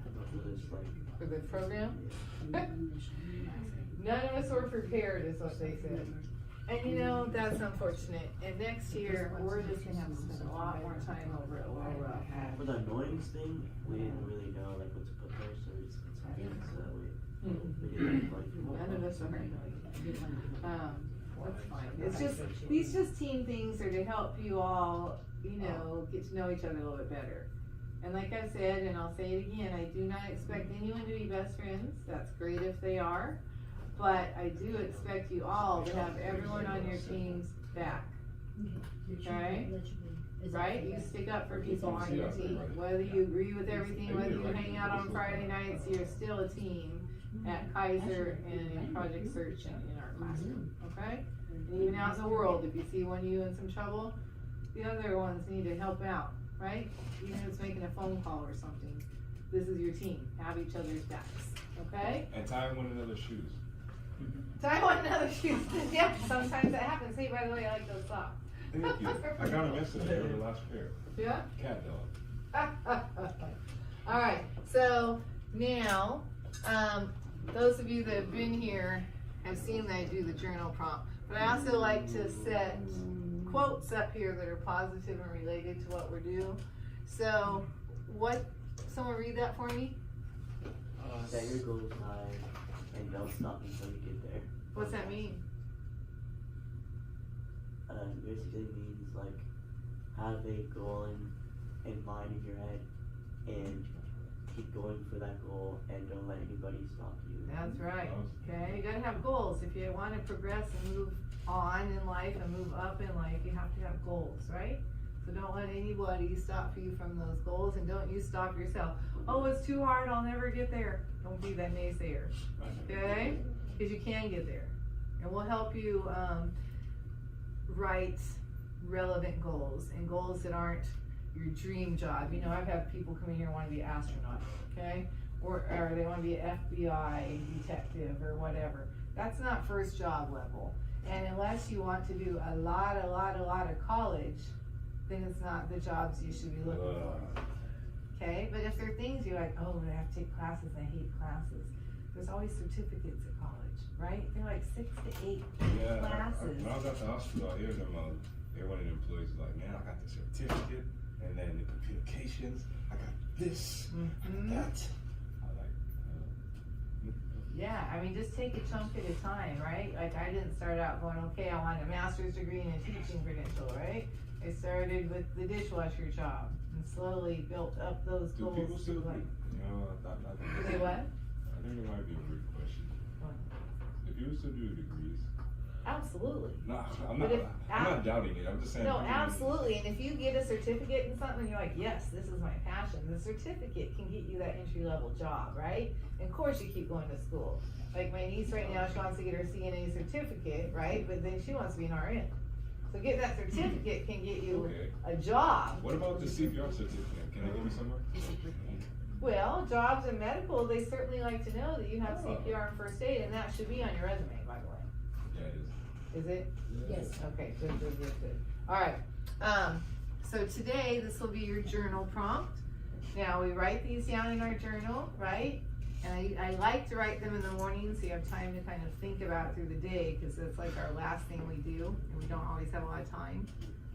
For the program? None of us were prepared is what they said. And you know, that's unfortunate. And next year, we're just gonna have to spend a lot more time over it. For the annoyance thing, we didn't really know like what to put there, so we just put something so that we didn't like. None of us are annoying. That's fine. It's just, these just team things are to help you all, you know, get to know each other a little bit better. And like I said, and I'll say it again, I do not expect anyone to be best friends. That's great if they are. But I do expect you all to have everyone on your team's back. Okay? Right? You stick up for people on your team. Whether you agree with everything, whether you hang out on Friday nights, you're still a team at Kaiser and in Project Search and in our classroom. Okay? And even out in the world, if you see one of you in some trouble, the other ones need to help out. Right? Even if it's making a phone call or something. This is your team. Have each other's backs. Okay? And tie one another's shoes. Tie one another's shoes. Yeah, sometimes that happens. Hey, by the way, I like those socks. Thank you. I got them yesterday. They were the last pair. Yeah? Cat dog. All right. So now, those of you that have been here have seen that I do the journal prompt. But I also like to set quotes up here that are positive and related to what we're doing. So, someone read that for me? Set your goals high and don't stop until you get there. What's that mean? Basically means like have a goal in mind in your head and keep going for that goal and don't let anybody stop you. That's right. Okay, you gotta have goals. If you want to progress and move on in life and move up in life, you have to have goals, right? So don't let anybody stop you from those goals, and don't you stop yourself. Oh, it's too hard, I'll never get there. Don't be that naysayer, okay? Because you can get there. And we'll help you write relevant goals, and goals that aren't your dream job. You know, I've had people come in here and want to be an astronaut, okay? Or they want to be an FBI detective or whatever. That's not first job level. And unless you want to do a lot of college, then it's not the jobs you should be looking for. Okay? But if there are things you're like, oh, I have to take classes, I hate classes. There's always certificates at college, right? They're like 6 to 8 classes. When I was at the hospital, I hear them, one of the employees was like, man, I got the certificate, and then the communications, I got this, I got that. Yeah, I mean, just take a chunk at a time, right? Like, I didn't start out going, okay, I want a master's degree and a teaching credential, right? I started with the dishwasher job and slowly built up those goals. Do people still do, Do they what? I think it might be a weird question. What? If you still do degrees, Absolutely. No, I'm But not. if- I'm not doubting it. I'm just saying. No, absolutely, and if you get a certificate in something, you're like, yes, this is my passion, the certificate can get you that entry-level job, right? And of course you keep going to school. Like my niece right now, she wants to get her CNA certificate, right, but then she wants to be an RN. So getting that certificate can get you Okay. a job. What about the CPR certificate? Can I give you somewhere? Well, jobs in medical, they certainly like to know that you have CPR and first aid, and that should be on your resume, by the way. Yeah, it is. Is it? Yes. Okay, good. Alright, so today, this will be your journal prompt. Now, we write these down in our journal, right? And I like to write them in the morning, so you have time to kind of think about it through the day, because it's like our last thing we do, and we don't always have a lot of time,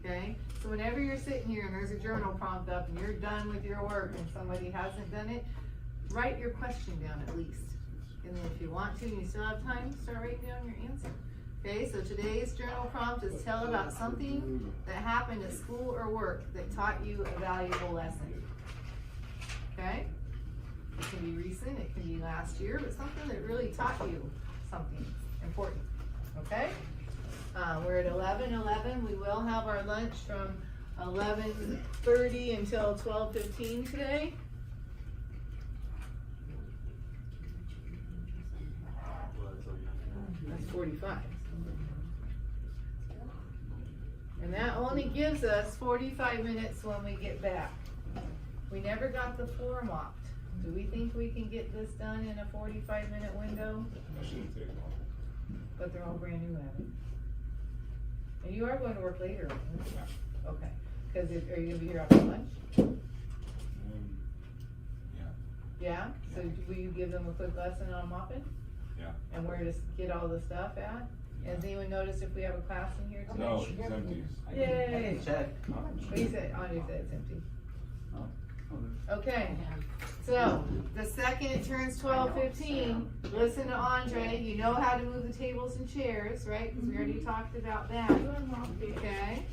okay? So whenever you're sitting here and there's a journal prompt up, and you're done with your work, and somebody hasn't done it, write your question down at least. And then if you want to, and you still have time, start writing down your answer. Okay, so today's journal prompt is tell about something that happened at school or work that taught you a valuable lesson. Okay? It can be recent, it can be last year, but something that really taught you something important. Okay? We're at 11:11. We will have our lunch from 11:30 until 12:15 today. That's 45. And that only gives us 45 minutes when we get back. We never got the floor mopped. Do we think we can get this done in a 45-minute window? That shouldn't take long. But they're all brand new at it. And you are going to work later, aren't you? Okay. Because are you gonna be here after lunch? Yeah. Yeah? So will you give them a quick lesson on mopping? Yeah. And where to get all the stuff at? Has anyone noticed if we have a class in here today? No, it's empty. Yay! Check. What you said? Andre said it's empty. Oh, Okay, so the second it turns 12:15, listen to Andre. You know how to move the tables and chairs, right? Because we already talked about that. You unlock it, Okay,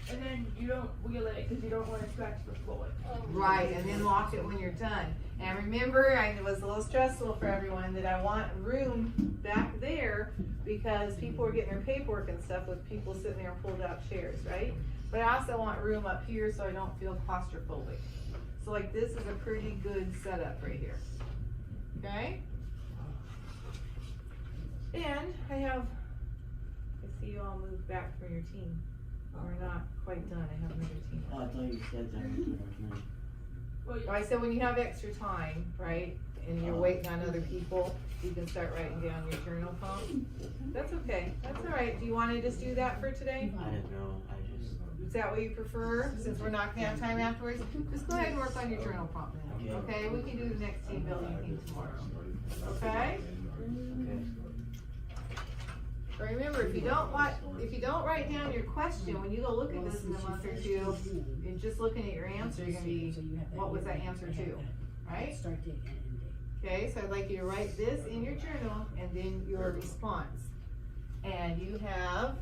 and then you don't wheel it because you don't want to scratch the floor. right, and then lock it when you're done. And remember, it was a little stressful for everyone that I want room back there because people are getting their paperwork and stuff with people sitting there in pulled out chairs, right? But I also want room up here so I don't feel claustrophobic. So like this is a pretty good setup right here, okay? And I see you all moved back from your team. We're not quite done, I have another team. Oh, I thought you said that was Well, I said when you have extra time, right, and you're waiting on other people, you can start writing down your journal prompt. That's okay, that's all right. Do you want to just do that for today? I don't know. Is that what you prefer, since we're not gonna have time afterwards? Just go ahead and work on your journal prompt now, okay? We can do the next team building thing tomorrow, okay? But remember, if you don't write down your question, when you go look at this in a month or two, and just looking at your answer, you're gonna be, what was that answer to, right? Okay, so I'd like you to write this in your journal, and then your response. And you have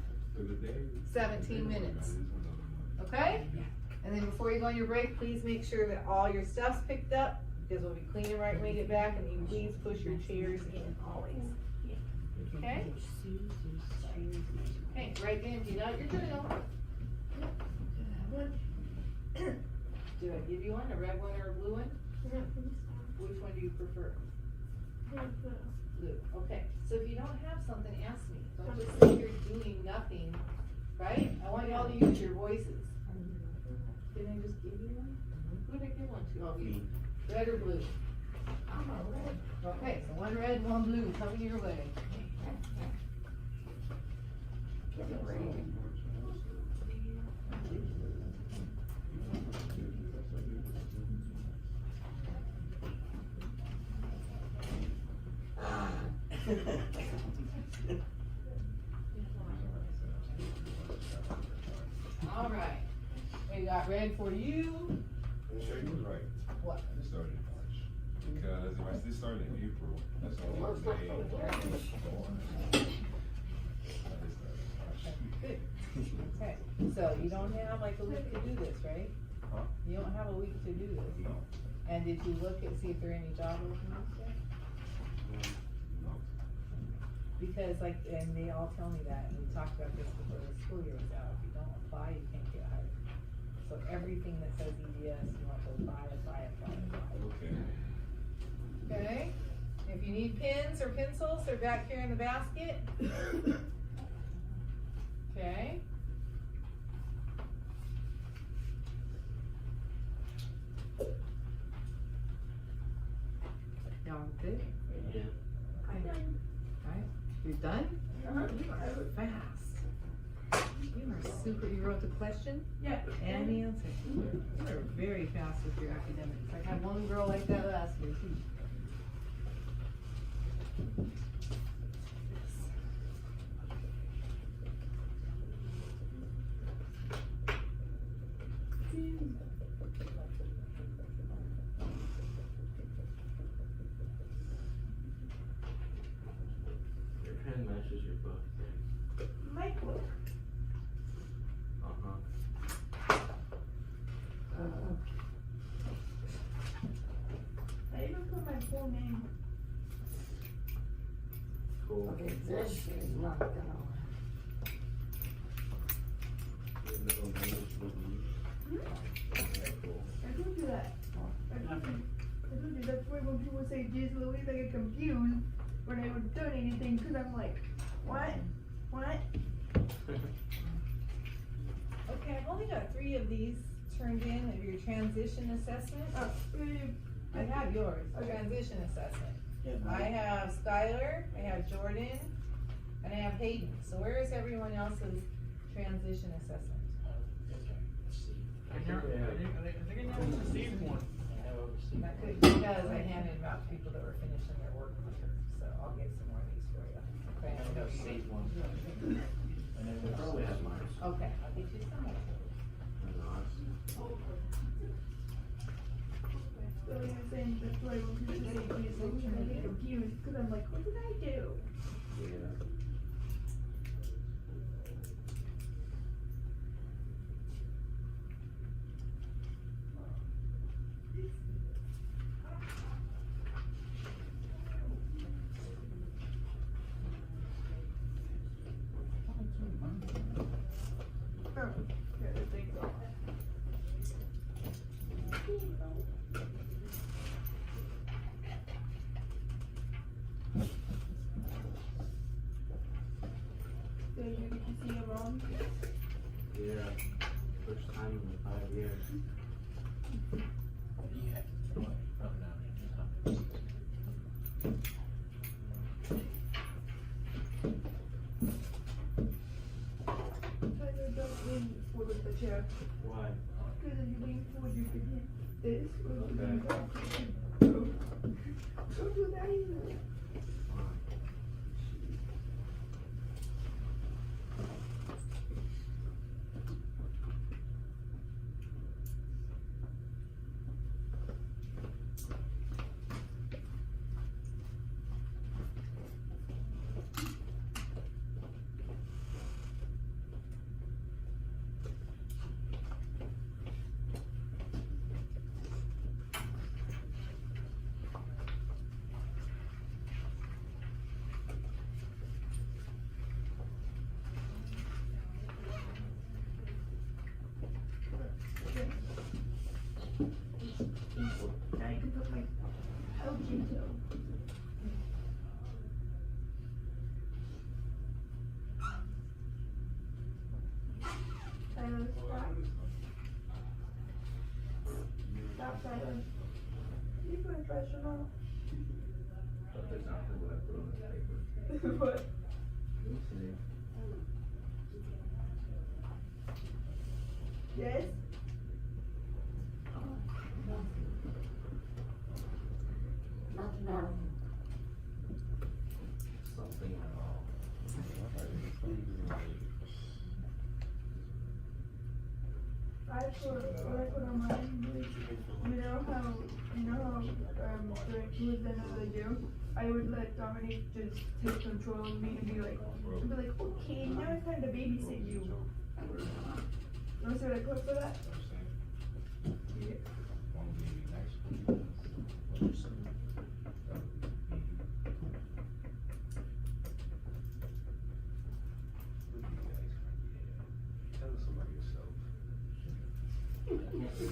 17 minutes. Okay? And then before you go on your break, please make sure that all your stuff's picked up, because we'll be cleaning right when we get back, and you please push your chairs in always. Okay? Okay, right then, get out your journal. Do I give you one, a red one or a blue one? Which one do you prefer? Blue, okay. So if you don't have something, ask me. Don't just sit here doing nothing, right? I want you all to use your voices. Did I just give you one? Who did I give one to? All of you. Red or blue? Okay, so one red, one blue, coming your way. All right, we got red for you. Sure, you was right. What? I just started in March. Because if I did start in April, that's only May. Good. Okay, so you don't have like a week to do this, right? Huh? You don't have a week to do this. No. And did you look and see if there are any job openings yet? No. Because like, and they all tell me that, and we talked about this before the school year was out, if you don't apply, you can't get hired. So everything that says EDS, you want to apply. Okay. Okay, if you need pens or pencils, they're back here in the basket. Okay. Y'all good? Yeah. I'm done. Alright, you're done? Uh-huh. You are fast. You are super, you wrote the question Yeah. and the answer. You are very fast with your academics. I had one girl like that last year too. Your pen matches your book. My book. Uh-huh. I even put my full name. Cool. Okay, this is not gonna. Your middle name is Louise. Very cool. I told you that. I told you that's why when people say Jeez Louise, I get confused when I haven't done anything because I'm like, what? What? Okay, I've only got 3 of these turned in of your transition assessment. I have yours, transition assessment. Yeah. I have Skylar, I have Jordan, and I have Hayden. So where is everyone else's transition assessment? I think I never received one. That could be because I handed them out to people that were finishing their work here, so I'll get some more of these for you. Okay. I have saved one. And then we probably have mine. Okay, I'll get you some. So you're saying that's why when people say Jeez Louise, I get confused because I'm like, what did I do? Yeah. Oh, yeah, the thing's off. So you get to see your mom? Yeah. First time in 5 years. Tyler, don't lean forward with the chair. Why? Because if you lean forward, you can hit this. Or you Okay. can go. Don't do that either. Now you can put my pouch into. Tyler, stop. Stop, Tyler. You professional. That's exactly what I put on this paper. What? You'll see. Yes? Not now. Something at all. I put on mine, you know how, during towards the end of the year, I would let Dominic just take control of me and be like, okay, now it's time to babysit you. You wanna see what I put for that? Yeah. You'll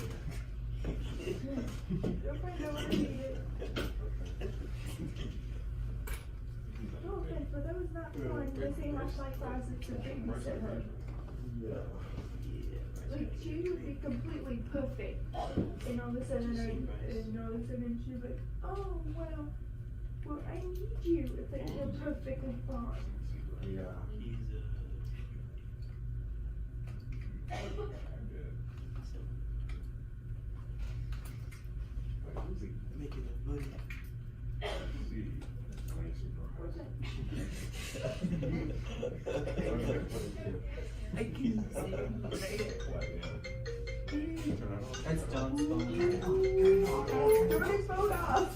find out when I need it. No offense, but that was not fun. Missing my flight classes to babysit her. Like, she would be completely perfect. And all of a sudden, she's like, oh, well, I need you. It's like, you're perfectly fine. Yeah. Making the money. I can see it right here. That's John's phone. Turn his phone off.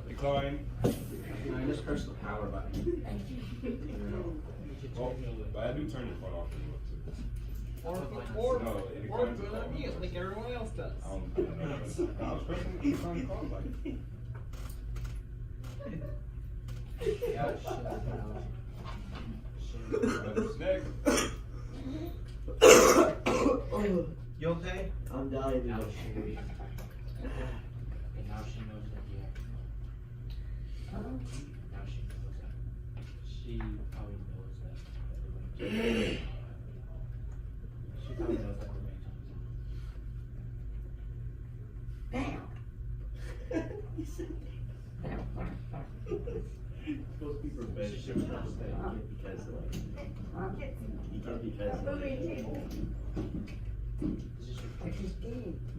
Decline. I just pressed the power button. Oh, but I do turn your phone off as well too. Or No, it or declines put the it on call. mute like everyone else does. I was pressing the decline call button. Yeah, What's next? You okay? I'm dying. Now she knows. And now she knows that, yeah. Now she knows that. She probably knows that. She probably knows that we're making Supposed to be prevention because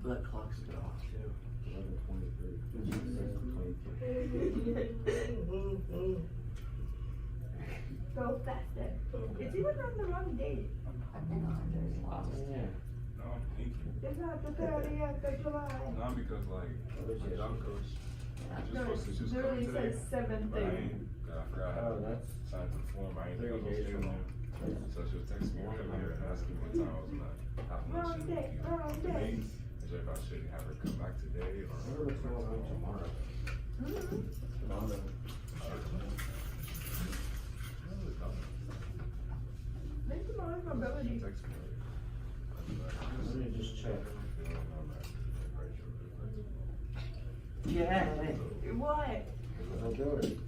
that clock's off too. 11:23. Go faster. It's even on the wrong date. No, I'm thinking. It's not the 30th of July. No, because like, my job coach, No, it just literally today. says 7:30. But I forgot I Oh, had that's signed the form. I ain't think I was gonna stay long. So she was texting me earlier and asking what time I was gonna have lunch. Wrong day, wrong day. Meetings. Is there if I should have her come back today or? tomorrow. Make the most mobility. Text me Let me just check. Yeah. What? I'm doing.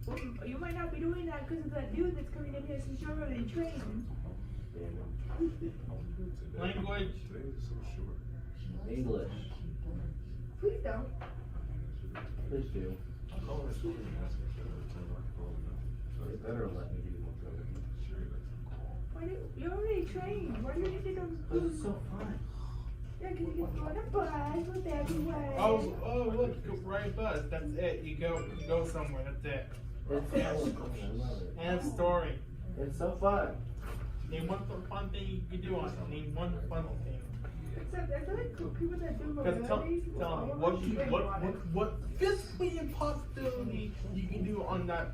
Well, you might not be doing that because of that dude that's coming in here since you're already trained. Language. Today is so short. English. Please don't. Please do. They better let me do Why do you're already trained? Why do you need to go? It's so fun. Yeah, because you can go on a bus with everywhere. Oh, look, go right bus. That's it. You go somewhere. That's it. End of story. It's so fun. Name one fun thing you can do on it. Name one fun thing. Except I feel like people that do Cause tell mobility. me what physically impossibility you can do on that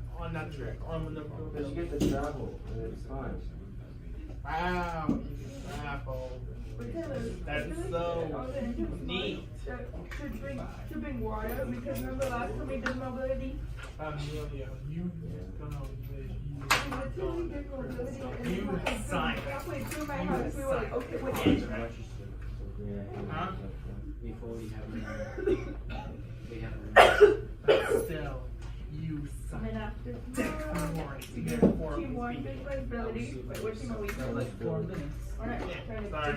trick on the Because you get to travel, and it's fun. Wow, apple. That's so neat. To bring water because remember last time we did mobility? Amelia, you gonna wish We literally did mobility and You then like, signed. halfway through my You house we were like, signed. okay, wait. Huh? Before we have Still, you And suck. then after Team one. team one did mobility. Wait, what team are we So doing? like 4 minutes. Alright, trying to Sorry.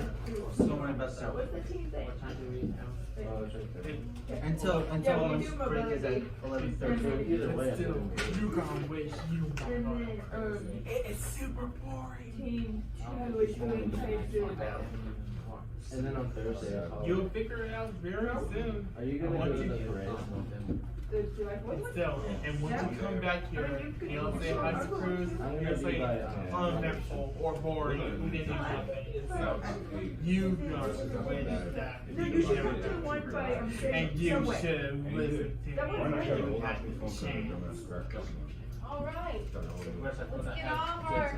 So many best So what's the team thing? What time do we have? Oh, it's right there. Until Yeah, we lunch do break is at mobility. 11:30. Either way, But still, you gonna wish you And then It's super boring. team two is doing hydro. And then on Thursday, I'll call. You'll figure it out very soon. Are you gonna I want go to you the to- parade? And still, and once you come back here, you'll say ice cruise, I'm gonna you'll be say by, uneventful or boring, we didn't do anything. So, you gonna wish that No, you you should never come to done one it. by And you Subway. should have listened to That me. was Why not right. get a You little had phone the call chance. and scrap customer? All right, let's get Yeah. off our,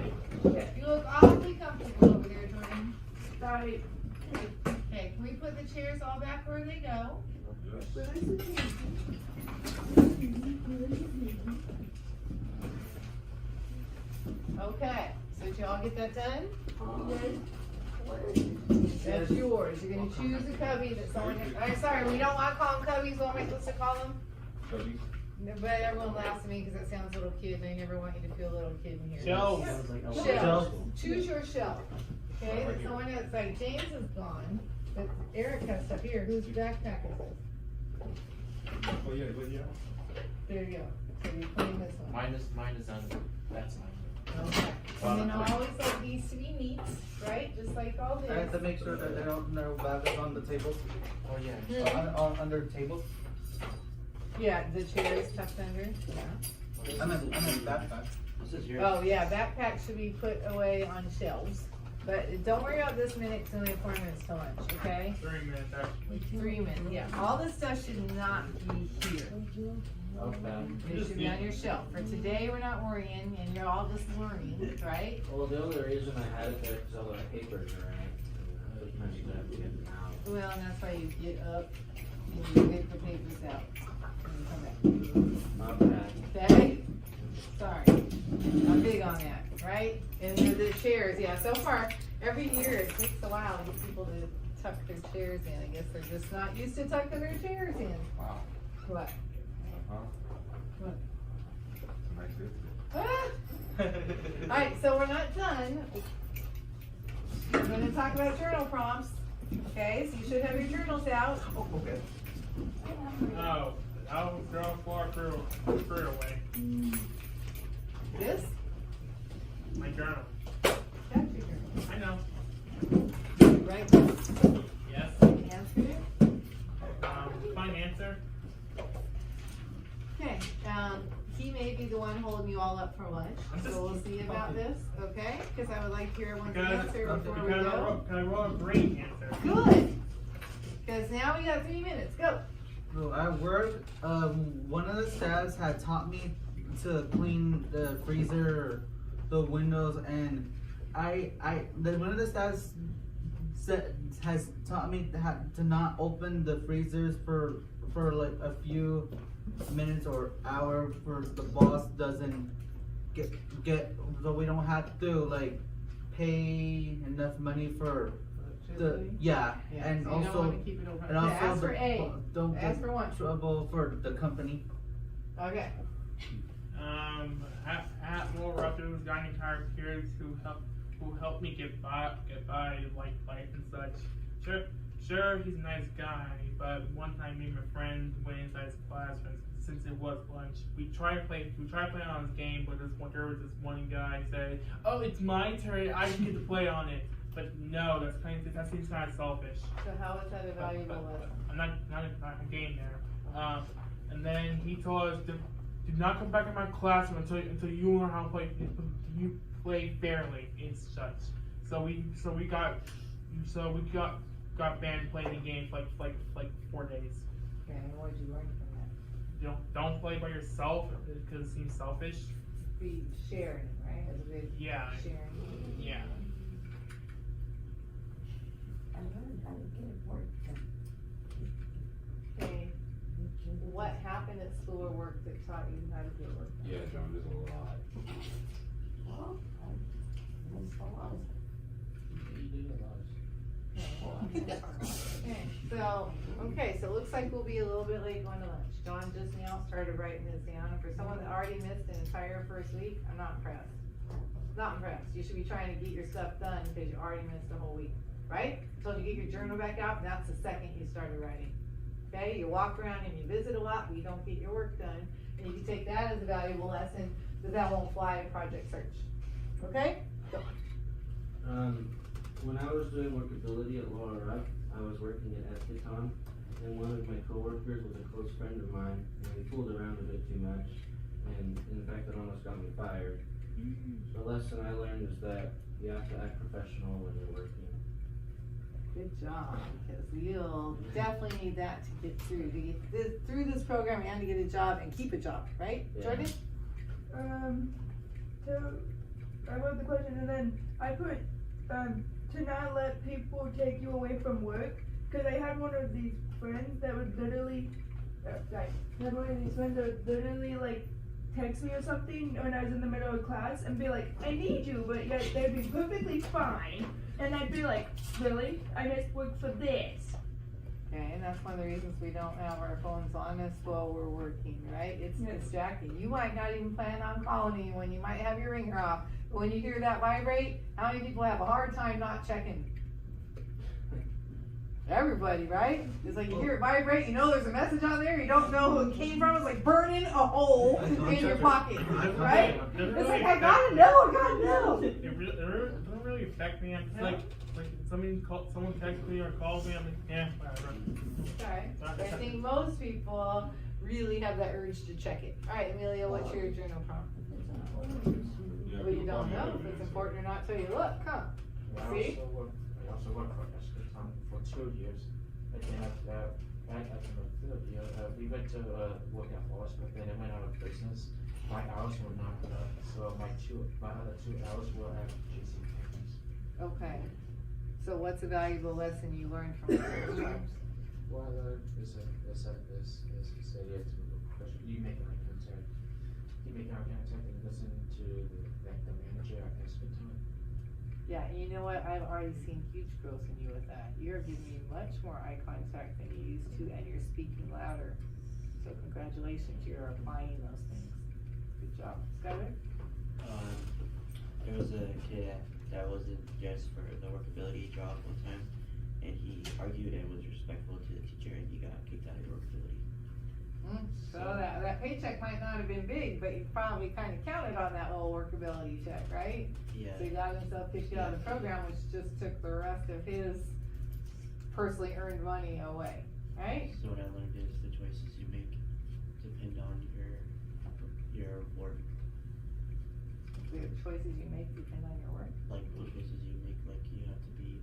you look awfully comfortable over there, Jordan. Sorry. Okay, can we put the chairs all back where they go? Where is the team? Okay, so Did y'all get that done? Yes. That's yours. You're gonna choose a cubby that someone, I'm sorry, we don't wanna call them cubbies, what am I supposed to call them? Cubbies. No, but everyone laughs at me because it sounds a little kid, and I never want you to feel a little kid in here. Shelves. Sounds like a Shelves. Choose your shelf. Okay, that someone else, like James is gone, but Eric has stuff here. Whose backpack is this? Oh yeah, but yeah. There you go. So you're putting this one. Mine is on, that's mine. Okay. And then always like these to be neat, right? Just like all I have to this. make sure that they don't no bags on the tables, Oh, yeah. under tables. Yeah, the chair is tucked under. Yeah. I'm in backpack. This is yours. Oh yeah, backpack should be put away on shelves. But don't worry about this minute, it's only 4 minutes to lunch, okay? 3 minutes actually. 3 minutes, yeah. All this stuff should not be here. Okay. It should be on your shelf. For today, we're not worrying, and you're all just learning, right? Well, the only reason I had it there is all the papers are in it. I was mentioning that to get them out. Well, and that's why you get up and you get the papers out. And you come back. Okay. Okay? Sorry. I'm big on that, right? And the chairs, yeah, so far, every year it takes a while to get people to tuck their chairs in. I guess they're just not used to tucking their chairs in. Wow. What? Huh? What? Nice biscuit. Alright, so we're not done. We're gonna talk about journal prompts. Okay, so you should have your journals out. Oh, okay. Oh, I'll draw far through away. This? My journal. That's your journal. I know. Right? Yes. Answer it. Fine answer. Okay, he may be the one holding you all up for lunch, so we'll see about this, okay? Because I would like to hear everyone's Because, answer before we because go. I wrote a great answer. Good! Because now we got 3 minutes, go! So at work, one of the staffs had taught me to clean the freezer, the windows, and one of the staffs has taught me to not open the freezers for like a few minutes or hour, for the boss doesn't get so we don't have to like pay enough money for the Yeah, and so you don't also wanna keep it open. and Okay, also ask for A. don't Ask get for what? trouble for the company. Okay. At Will Ruther's guiding characters who helped me get by like life and such. Sure, he's a nice guy, but one time me and my friend went inside his classroom since it was lunch. We tried playing on his game, but there was this one guy said, "Oh, it's my turn. I get to play on it." But no, that seems kind of selfish. So how is that a valuable lesson? I'm not a game there. And then he told us, "Do not come back in my classroom until you learn how to play. You play fairly and such." So we got banned playing the game for like 4 days. Okay, and what did you learn from that? Don't play by yourself because it seems selfish. Be sharing, right? As a big Yeah. sharing. Yeah. I learned how to get it working. Okay. What happened at school or work that taught you how to get work? Yeah, John, there's a lot. Well, I missed a lot of You do a lot. Okay, so it looks like we'll be a little bit late going to lunch. John just now started writing this down, and for someone that already missed an entire first week, I'm not impressed. Not impressed. You should be trying to get your stuff done because you already missed a whole week, right? So you get your journal back out, and that's the second you started writing. Okay, you walk around and you visit a lot, but you don't get your work done, and you can take that as a valuable lesson, that won't fly in Project Search. Okay? Go. When I was doing workability at Laura Rupp, I was working at Eskicon, and one of my coworkers was a close friend of mine, and we fooled around a bit too much, and in fact, it almost got me fired. The lesson I learned is that you have to act professional when you're working. Good job, because you'll definitely need that to get through this program and to get a job and keep a job, right, Yeah. Jordan? So I wrote the question and then I put, to not let people take you away from work, cause I had one of these friends that would literally, like text me or something when I was in the middle of class and be like, I need you, but yet they'd be perfectly fine. And I'd be like, really? I missed work for this. Okay, and that's one of the reasons we don't have our phones on us while we're working, right? It's Yes. distracting. You might not even plan on calling anyone, you might have your ringer off, but when you hear that vibrate, how many people have a hard time not checking? Everybody, right? It's like you hear it vibrate, you know there's a message on there, you don't know who it came from, it's like burning a hole in your pocket, right? It's like, I gotta know. It doesn't really affect me. It's like someone texts me or calls me, I'm like, yeah, whatever. Alright, but I think most people really have that urge to check it. Alright, Amelia, what's your journal prompt? Well, you don't know if it's important or not till you look, huh? See? I also worked for Escaton for 2 years. But then after that, back at the third year, we went to work at Forest, but then it went out of business. My hours were not enough, so my other 2 hours were at JC Campus. Okay. So what's a valuable lesson you learned from those jobs? Well, it's a yes to you make eye contact. You make eye contact and listen to the manager at Escaton. Yeah, and you know what? I've already seen huge growth in you with that. You're giving me much more eye contact than you used to, and you're speaking louder. So congratulations, you're applying those things. Good job. Skyler? There was a kid that wasn't dressed for the workability job one time, and he argued and was respectful to the teacher, and he got kicked out of workability. So that paycheck might not have been big, but you probably kind of counted on that little workability check, right? Yeah. So he got himself kicked out of the program, which just took the rest of his personally earned money away, right? So what I learned is the choices you make depend on your work. The choices you make depend on your work. Like what choices you make, like you have to be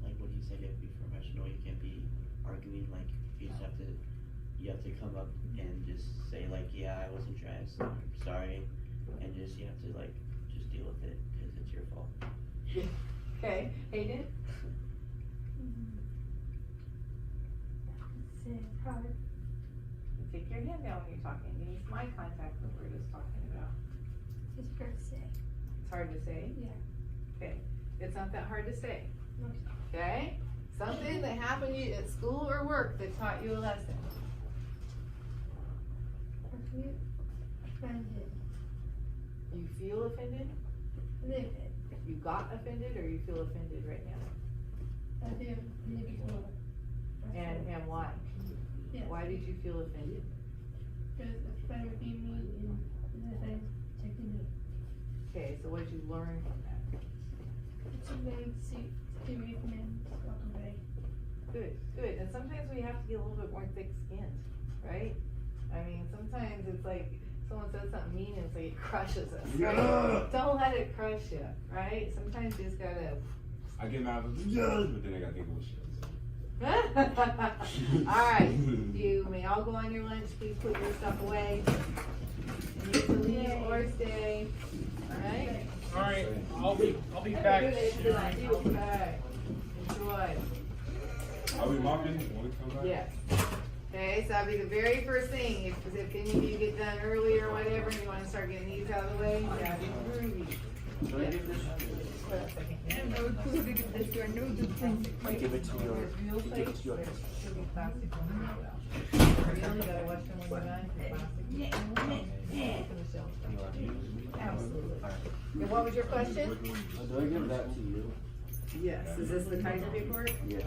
like what he said, you have to be professional. You can't be arguing. Like you just have to come up and just say like, yeah, I wasn't dressed, I'm sorry, and you have to like just deal with it because it's your fault. Okay, Hayden? Take your hand down when you're talking. Use my contact when we're just talking about. It's hard to say. It's hard to say? Yeah. Okay, it's not that hard to say. Okay? Something that happened to you at school or work that taught you a lesson. Offended. You feel offended? Livid. You got offended or you feel offended right now? I feel livid. And why? Yeah. Why did you feel offended? Because the friend would be mean and the friend checking me. Okay, so what did you learn from that? It's a very serious man walk away. Good, good. And sometimes we have to get a little bit more thick-skinned, right? I mean, sometimes it's like someone says something mean and it's like it crushes us, right? Don't let it crush you, right? Sometimes you just gotta. I get mad, but then I gotta think of shit. Alright, you may all go on your lunch, please put your stuff away. And you can leave or stay, alright? Alright, I'll be back. Okay, enjoy. Are we mopping when we come back? Yes. Okay, so that'll be the very first thing, if any of you get done early or whatever, and you wanna start getting these out of the way, that'd be groovy. Should I give this? And I would clearly give this to I know the thing. I give it to your. Real I give it to your. plates, should be plastic ones as well. Really gotta wash them when you're done, plastic. Absolutely. And what was your question? Do I give that to you? Yes, is this the Kaiser paperwork? Yeah.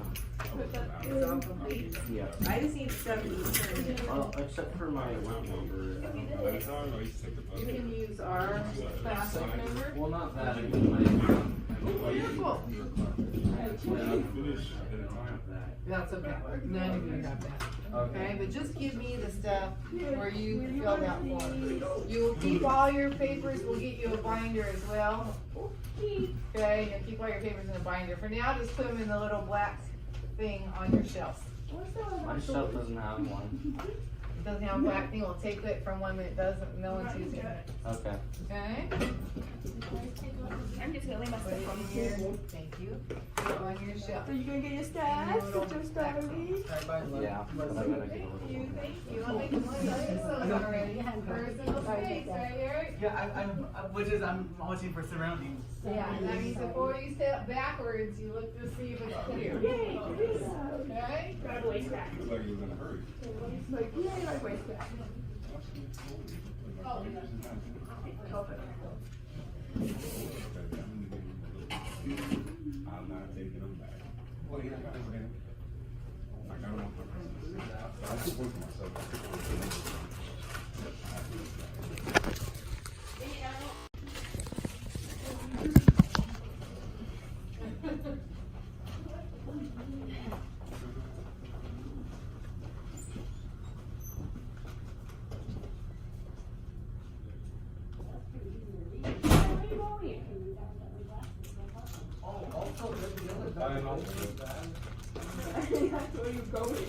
It's all complete? Yeah. I just need stuff that you turned in. Well, except for my work number. By the time I used to take the bus. You can use our plastic number. Well, not that. I mean, my. Wonderful. Finish at a time. That's okay, none of you have that. Okay, but just give me the stuff where you filled out forms. You will keep all your papers, we'll get you a binder as well. Okay, and keep all your papers in a binder. For now, just put them in the little black thing on your shelf. My shelf doesn't have one. it doesn't have a black thing, we'll take it from one that doesn't, no one's using it. Okay. Okay? I'm just gonna lay my Put it stuff on in the here, table. thank you. Put it on your shelf. So you gonna get your stats? Just starting. Yeah. But I gotta get a little Thank you, more. thank you. I'll make one already. Personal space, right, Eric? Yeah, I'm watching for surroundings. Yeah, that means before you step backwards, you look to see if it's clear. Yay, Okay? Grab a waist back. Looks like he was in a hurry. like, yay, my waist back. Oh, I'm not taking them back. Well, yeah, I got them. I got them on purpose. I should work for myself. That's where you going.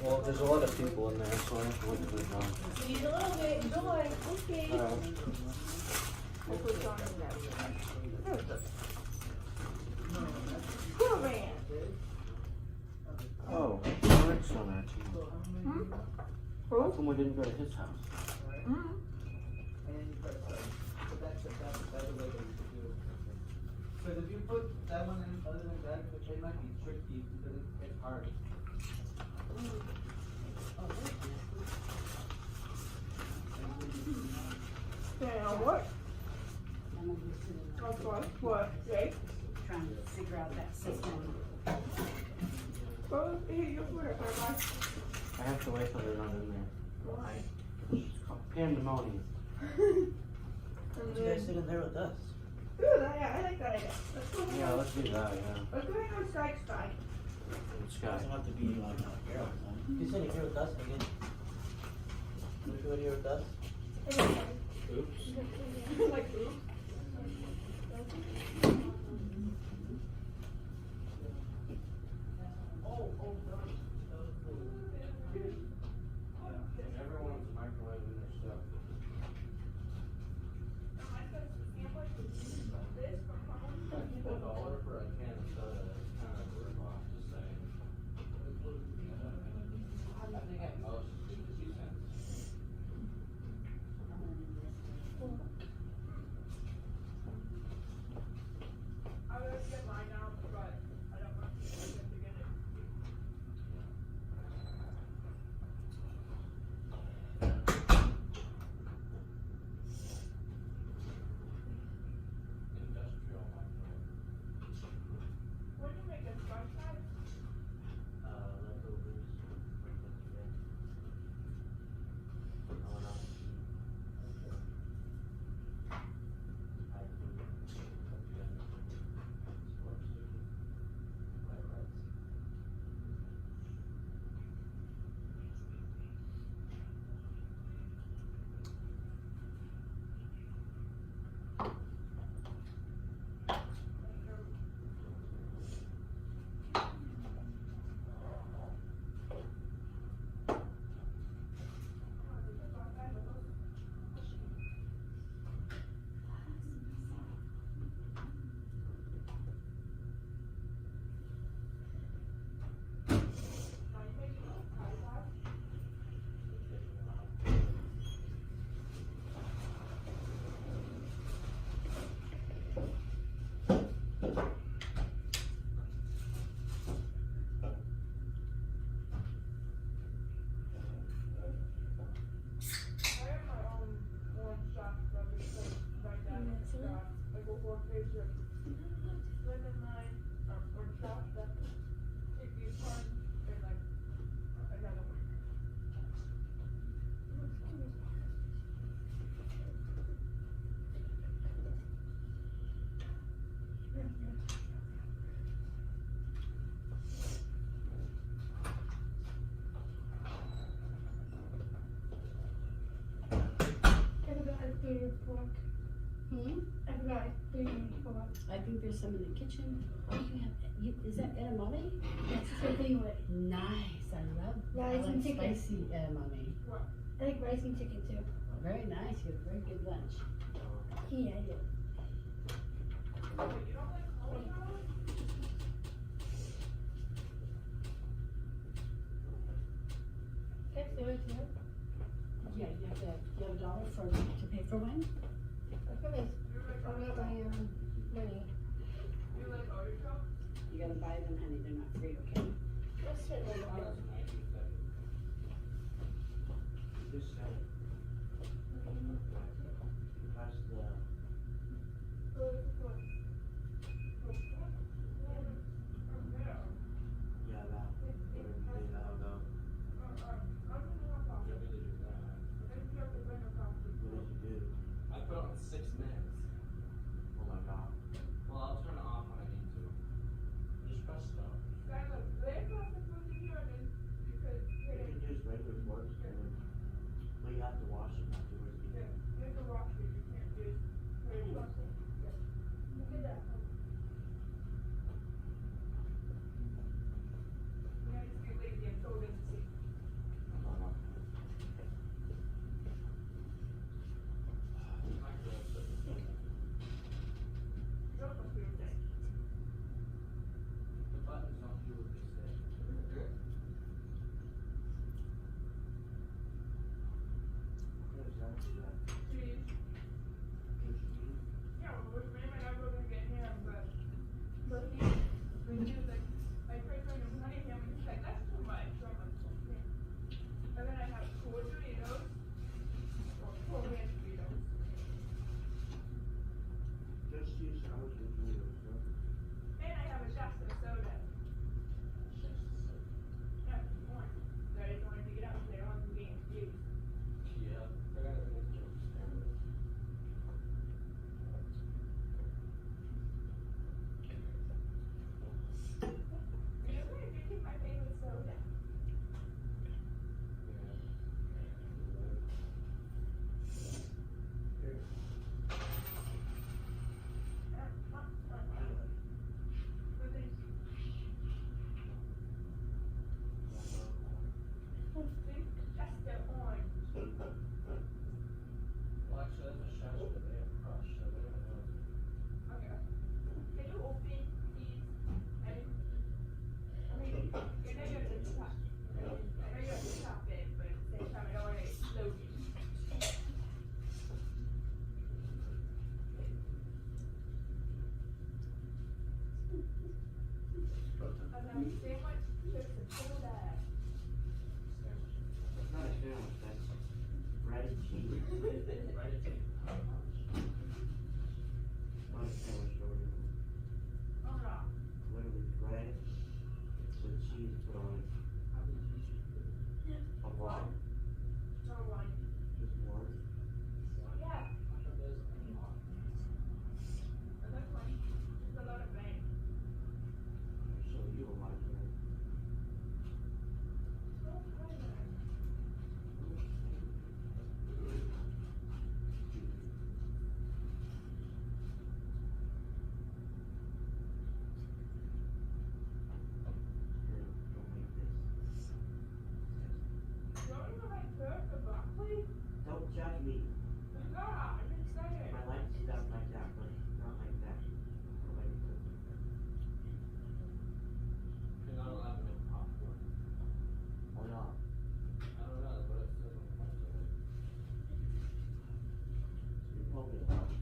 Well, there's a lot of people in there, so I have to wait till they're done. See you in a little bit. Enjoy. Okay. I put on that. Cool, man. Oh, Rick's on our team. How come we didn't go to his house? Because if you put that one in other than that, it might be tricky because it's hard. Now what? What? Jay? Trying to figure out that system. Well, here you put it, bye-bye. I have to wait till they're not in there. Why? It's called pandemonium. You guys sit in there with us. Good, I like that idea. Let's go hang Yeah, out. let's do that, yeah. Let's go hang out Skype Sky. And It Scott. doesn't have to be like here all the time. You sit here with us again. You sit here with us. Oops. Like, oops. Everyone's microwaving their stuff. $1 for a can of soda is kind of a rip-off, just saying. I think at most it's 2 cents. I'm gonna get mine now, but I don't want to get it. Industrial microwave. What do you make a Skype Sky? Leftovers. Oh, no. I think there's some in the kitchen. Oh, you have, is that edamame? That's the thing. Nice, I love I Rice like and chicken. spicy, mommy. I like rice and chicken too. Very nice, you have a very good lunch. Yeah, I do. That's good too. Yeah, you have a dollar to pay for wine? I'm not my money. You gotta buy them, honey, they're not free, okay? Let's sit like that. Just pass the. Yeah, that. What did you do? I put on 6 minutes. Oh my god. Well, I'll turn it off when I need to. Just press stop. You can use regular forks, but you have to wash them afterwards. The buttons don't do what they say. What is that? Just use sour Doritos, no? Yeah, I got it in the camera. Well, actually, that's a Shasta, they have crushed, so they don't know. That's not a sandwich, that's breaded cheese. Not a sandwich, Dorito. Literally bread with cheese put on it. A lot. Just one. So you don't like it. Here, don't make this. Don't judge me. I like stuff like that, but not like that. I like it. You're not allowed to make popcorn. Why not? I don't know, but it says on the website. You're probably allowed to.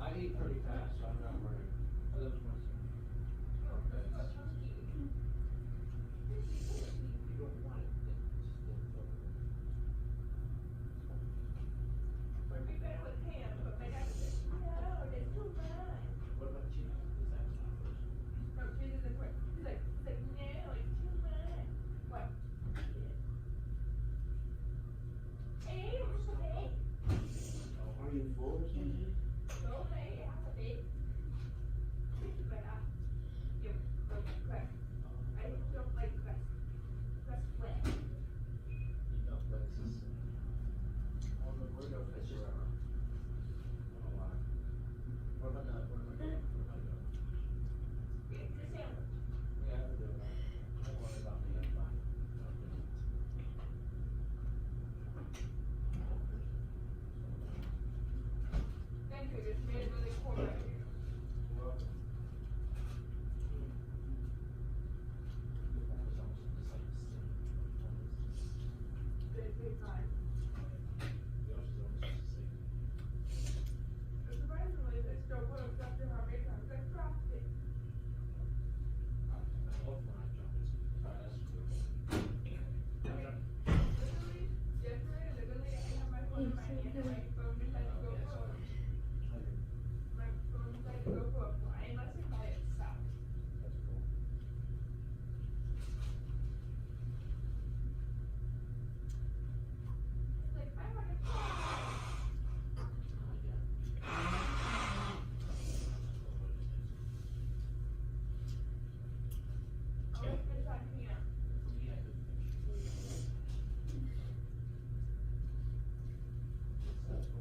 I eat pretty fast, so I'm not worried. I live with myself. You don't want it, then just don't. What about you? Is that Are you full or something? You don't like this. On the word of it's just. I don't know why. What about that? What about that? What about that? Yeah, I do. Don't worry about me, I'm fine. Thank you, this made it really cool right here. You're welcome. Big, big time. Surprisingly, they still put up after how many times I dropped it. Literally, yesterday, I have my phone in my hand, and my phone decided to go for a flying lesson by itself. That's cool. It's like, I want to fly. Oh, it's been time here. That's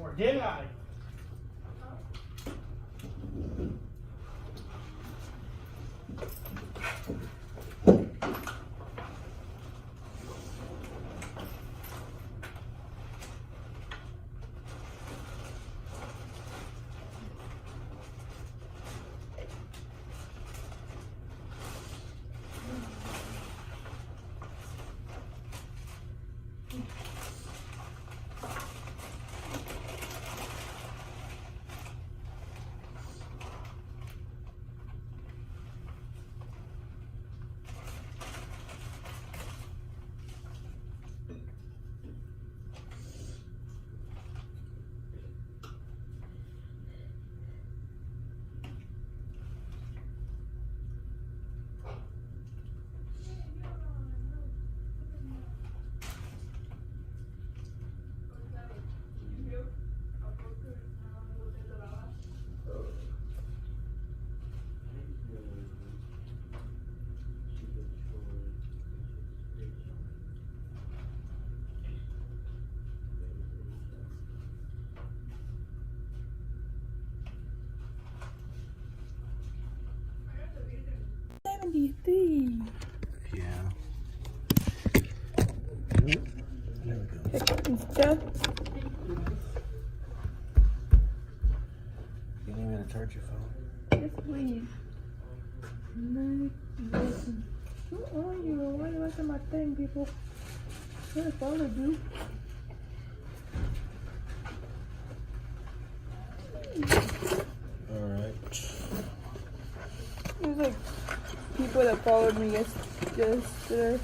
Or did I? Yeah. Stuff. You need me to charge your phone? Yes, please. Who are you? Why are you looking at my thing, people? What if I would do? Alright. There's like people that followed me yesterday.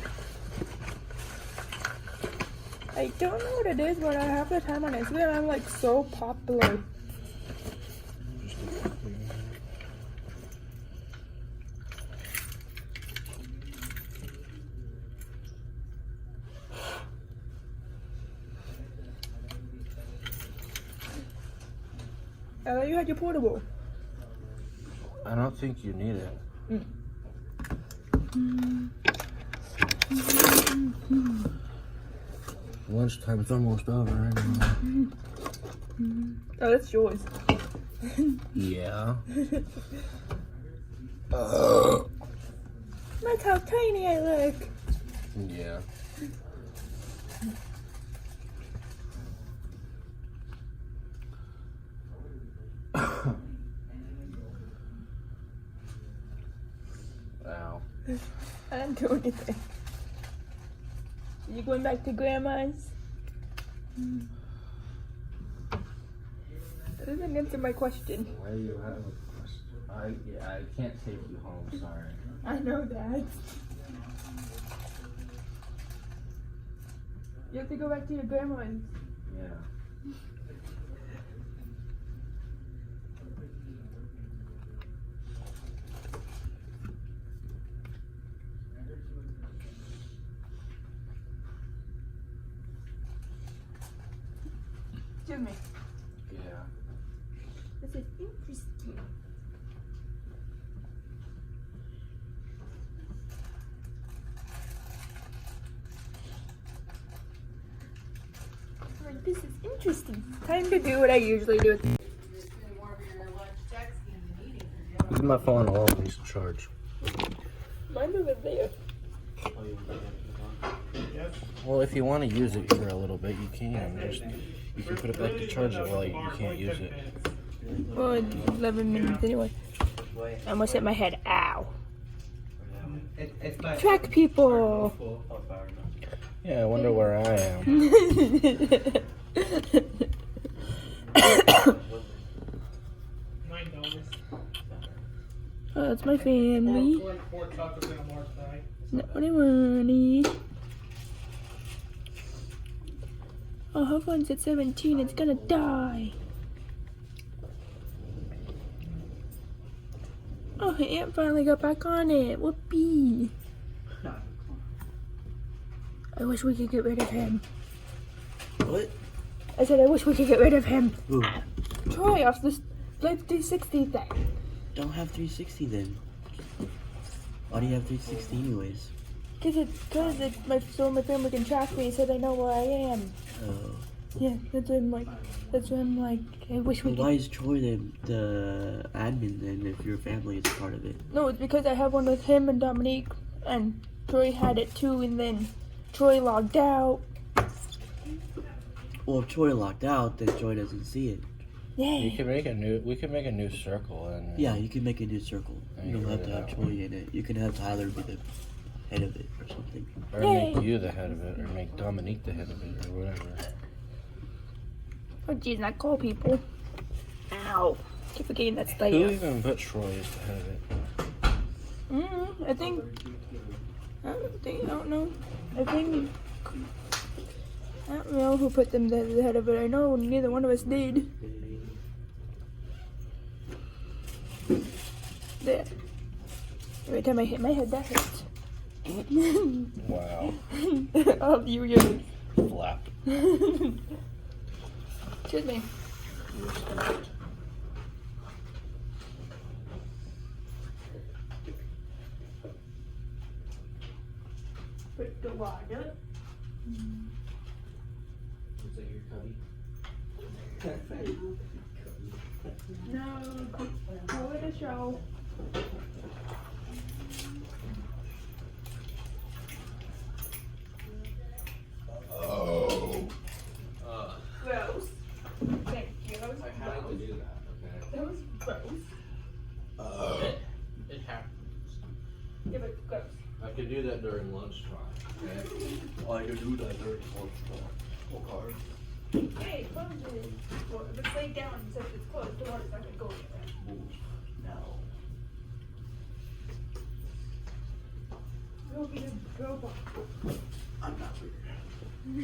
I don't know what it is, but I have the time on Instagram. I'm like so popular. I thought you had your portable. I don't think you need it. Lunchtime's almost over anyway. Oh, that's yours. Yeah. That's how tiny I look. Yeah. Wow. I didn't do anything. You going back to grandma's? That doesn't answer my question. Why do you have a question? I can't take you home, sorry. I know that. You have to go back to your grandma's. Yeah. Jimmy, Yeah. this is interesting. Like, this is interesting. Time to do what I usually do. Leave my phone always charge. Mine's over there. Well, if you want to use it for a little bit, you can. Just you can put it back to charge it while you can't use it. Well, it's 11 minutes anyway. I almost hit my head. Ow. It's like Track people. Yeah, I wonder where I am. $9. Oh, that's my family. Four chocolates and a Mars pie. Not what I wanted. Oh, her phone's at 17. It's gonna die. Oh, her aunt finally got back on it. Whoopee. I wish we could get rid of him. What? I said I wish we could get rid of him. Ooh. Troy off this Live 360 thing. Don't have 360 then. Why do you have 360 anyways? Cause my family can track me so they know where I am. Oh. Yeah, that's why I'm like, I wish we Well, could. why is Troy the admin then if your family is a part of it? No, it's because I have one with him and Dominique, and Troy had it too, and then Troy logged out. Well, if Troy locked out, then Troy doesn't see it. Yeah. You can make a new. We can make a new circle and. Yeah, you can make a new circle. You don't have to have Troy in it. You can have Tyler be the head of it or something. Or make you the head of it, or make Dominique the head of it, or whatever. Oh jeez, not call people. Ow. Keep forgetting that's the. Who even put Troy as the head of it? I think. I don't know. I think. I don't know who put them as the head of it. I know neither one of us did. There. Every time I hit my head, that hurts. Wow. Oh, you Flap. Excuse me. Put the water. Is that your cubby? No, go with the show. Oh. Gross. Thank you. That was I had to do that, okay? That was gross. It happens. Yeah, but gross. I could do that during lunchtime, okay? I could do that during lunchtime. Okay. Hey, close it. Well, if it's laid down, since it's closed, the water's not gonna go anywhere. No. Go be a robot. I'm not weird. You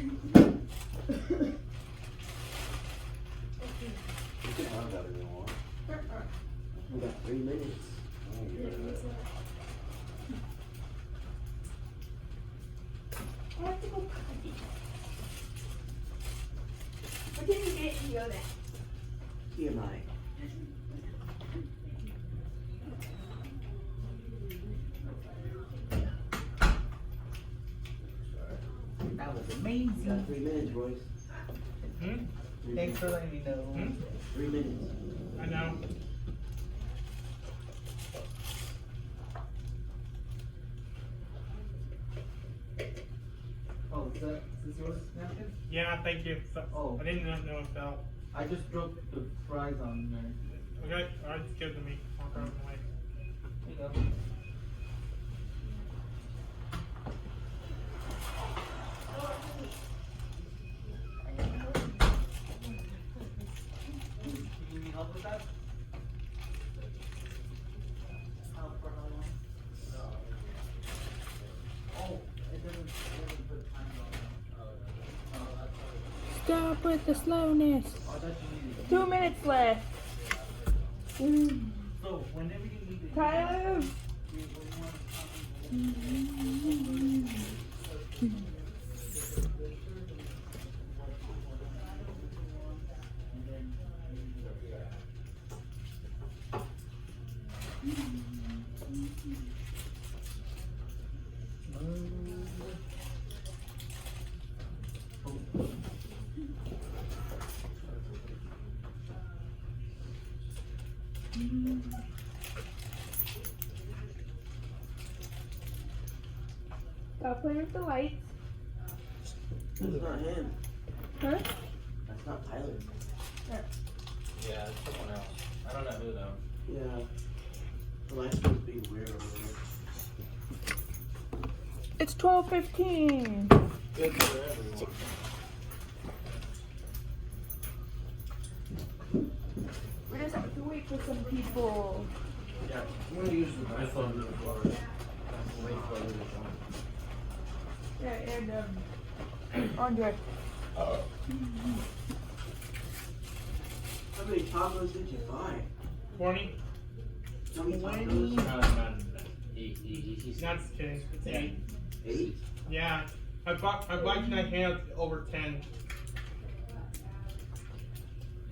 can have that if you want. We got 3 minutes. I have to go potty. What did you get to go there? TMI. That was amazing. You got 3 minutes, Royce. Thanks for letting me know. 3 minutes. I know. Oh, is this yours napkin? Yeah, thank you. So, Oh. I didn't know it fell. I just broke the fries on there. Okay, alright, just give it to me. I'll throw it away. There you go. You need help with that? Help for how long? Oh, it doesn't put time on. Stop with the slowness. Oh, that's you. 2 minutes left. So, whenever you need to. Tyler. Stop playing with the lights. That's not him. Huh? That's not Tyler. Yeah, it's someone else. I don't know who though. Yeah. The light's supposed to be weird over there. It's 12:15. Good for everyone. We just have to wait for some people. Yeah, I'm gonna use my phone before. Wait for you to join. Yeah, and Andre. How many tacos did you buy? 20? How many No, tacos? he's not just kidding. It's 8. 8? Yeah. I bought you I had over 10.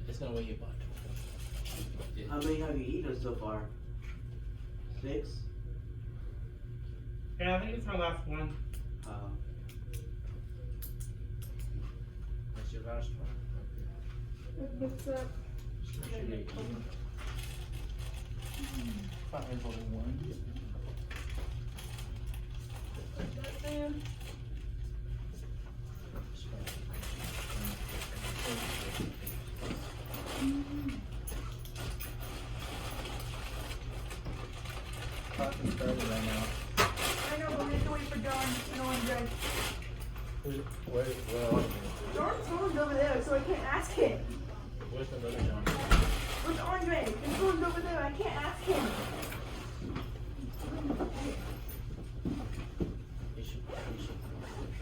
There's no way you bought 12. How many have you eaten so far? 6? Yeah, I think it's my last one. That's your your last one. What's up? Should be 18. 501. Clock is started right now. I know, but we have to wait for John. No one drives. Where are you? John's phone's over there, so I can't ask him. Where's the other John? Where's Andre? His phone's over there. I can't ask him.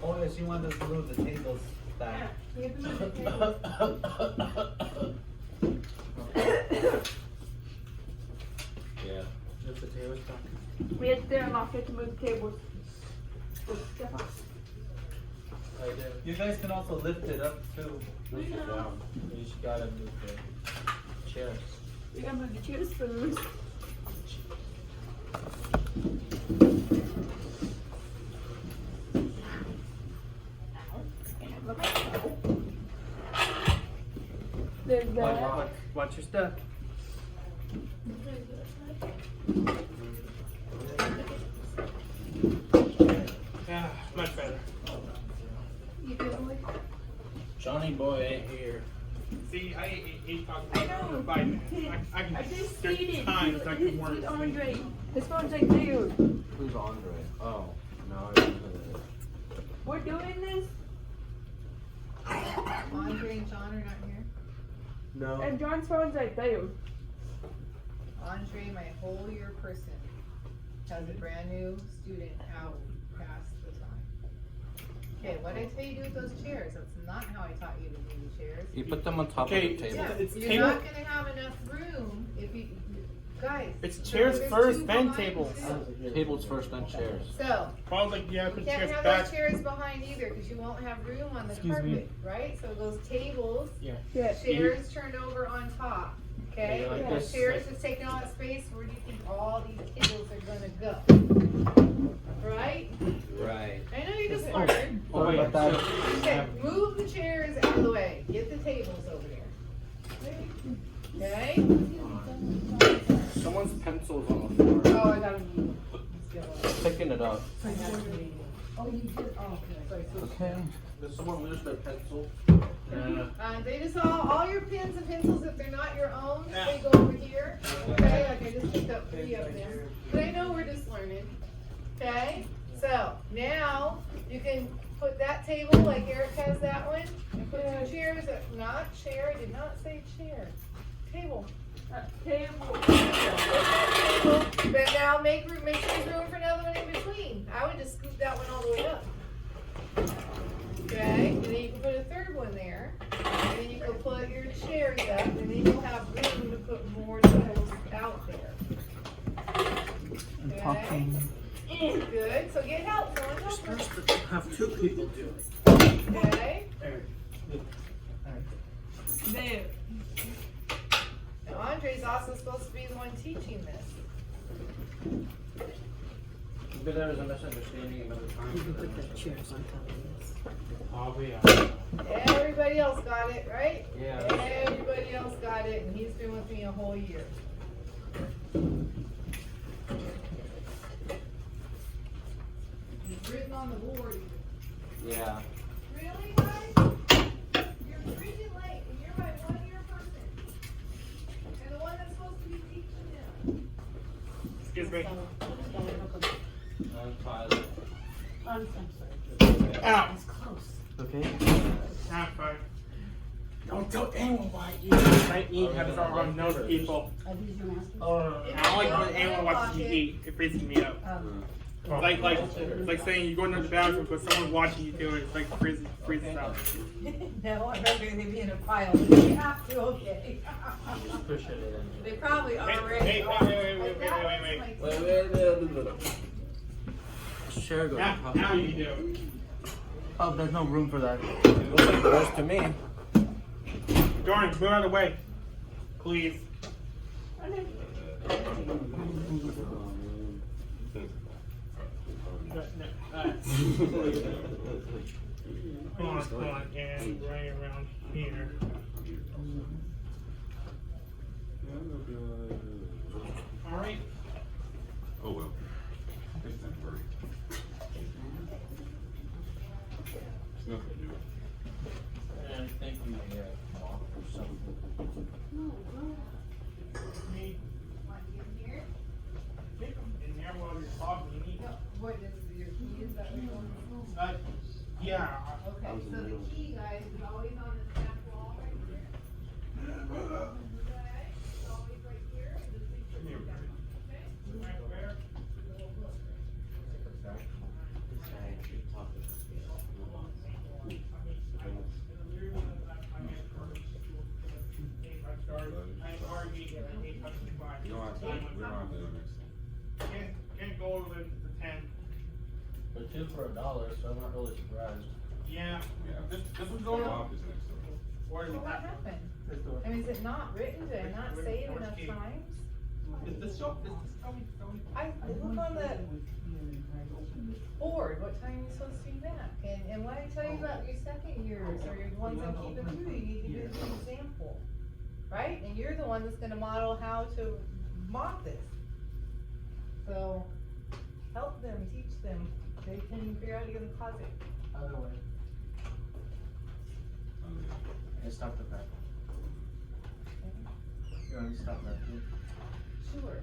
Oh yes, you want us to move the tables back. We have to move the table. Yeah. Lift the tables back. We had to unlock it to move the tables. I did. You guys can also lift it up too. Lift it down. You just gotta move the chairs. We gotta move the chairs first. There's that. Watch your step. Yeah, much better. You good, boy? Johnny boy ain't here. See, I ain't talking I know. for 5 minutes. I can. I just there's stated. times I can It's work. with Andre. His phone's like dude. Who's Andre? Oh, no, I remember that. We're doing this, Andre and John are not here. No. and John's phone's like dude. Andre, my whole year person, has a brand new student out past the time. Okay, what did I tell you to do with those chairs? That's not how I taught you to do the chairs. You put them on top Okay, of the table. Yeah, It's you're table- not gonna have enough room if you, guys. It's so chairs there's first, two then behind tables. too. Tables first, then chairs. So, Probably like, yeah, you put can't chairs have back. those chairs behind either, cause you won't have room on the Excuse carpet, me. right? So those tables, Yeah. Yeah. chairs turned over on top, okay? Yeah, like The this, chairs like- is taking all that space, where do you think all these tables are gonna go? Right? Right. I know you just learned. Oh, wait, But that- Okay, move the chairs out of the way, get the tables over there. Okay? Someone's pencil's on the floor. Oh, I got them. Picking it up. Oh, you did, oh, okay. Okay. Did someone lose their pencil? They just all your pens and pencils, if they're not your own, they go over here. Okay, like I just picked up 3 of them. But I know we're just learning. Okay? So now you can put that table like Eric has that one. And put 2 chairs, not chair, I did not say chair. Table. Table. But now make sure there's room for another one in between. I would just scoop that one all the way up. Okay, and then you can put a 3rd one there. And then you can put your chairs up, and then you'll have room to put more tables out there. Okay? Good, so get help, someone help us. Have 2 people do it. Okay? There. Now Andre's also supposed to be the one teaching this. But there was a misunderstanding about the time. You can put the chairs on top of this. I'll be Everybody else got it, right? Yeah. Everybody else got it, and he's been with me a whole year. He's written on the board. Yeah. Really, guys? You're freaking late, and you're my 1-year person. And the one that's supposed to be teaching them. Excuse me. I'm Tyler. I'm sorry. Ow. It's close. Okay. Ah, fine. Don't tell anyone why you eat habits are on those people. Are these your masters? I don't like when anyone watches you eat. It freezes me out. It's like saying you go into the bathroom but someone's watching you do it. It's like freezes out. No, I'm not gonna be in a pile, but you have to, okay. Push it in. They probably already Hey, are. wait. Chair goes on top. Now you do. Oh, there's no room for that. Looks like the rest to me. Jordan, move out of the way. Please. and right around here. Alright. Oh well. It's temporary. It's nothing new. And I think we walk or something. Me. Stick 'em in there while you're talking. You need- What is your key? Is that what you're yeah. Okay, so the key, guys, is always on this back wall right here. Okay, it's always right here. Just make sure you got it, okay? Right where? We don't have to do it next time. Can't go over the 10. But 2 for $1, so I'm not really surprised. Yeah. Yeah. This one's going Swap up. is next door. Or So is what that? happened? This door. I mean, is it not written? Did I not say it enough times? Tell me. I look on the board, what time you're supposed to be back, and when I tell you about your second years, or your ones that keep it through, you need to give an example, right? And you're the one that's gonna model how to mop this. So, help them, teach them, they can figure out how to get a closet. Other way. And stop the back. You want me to stop that too? Sure.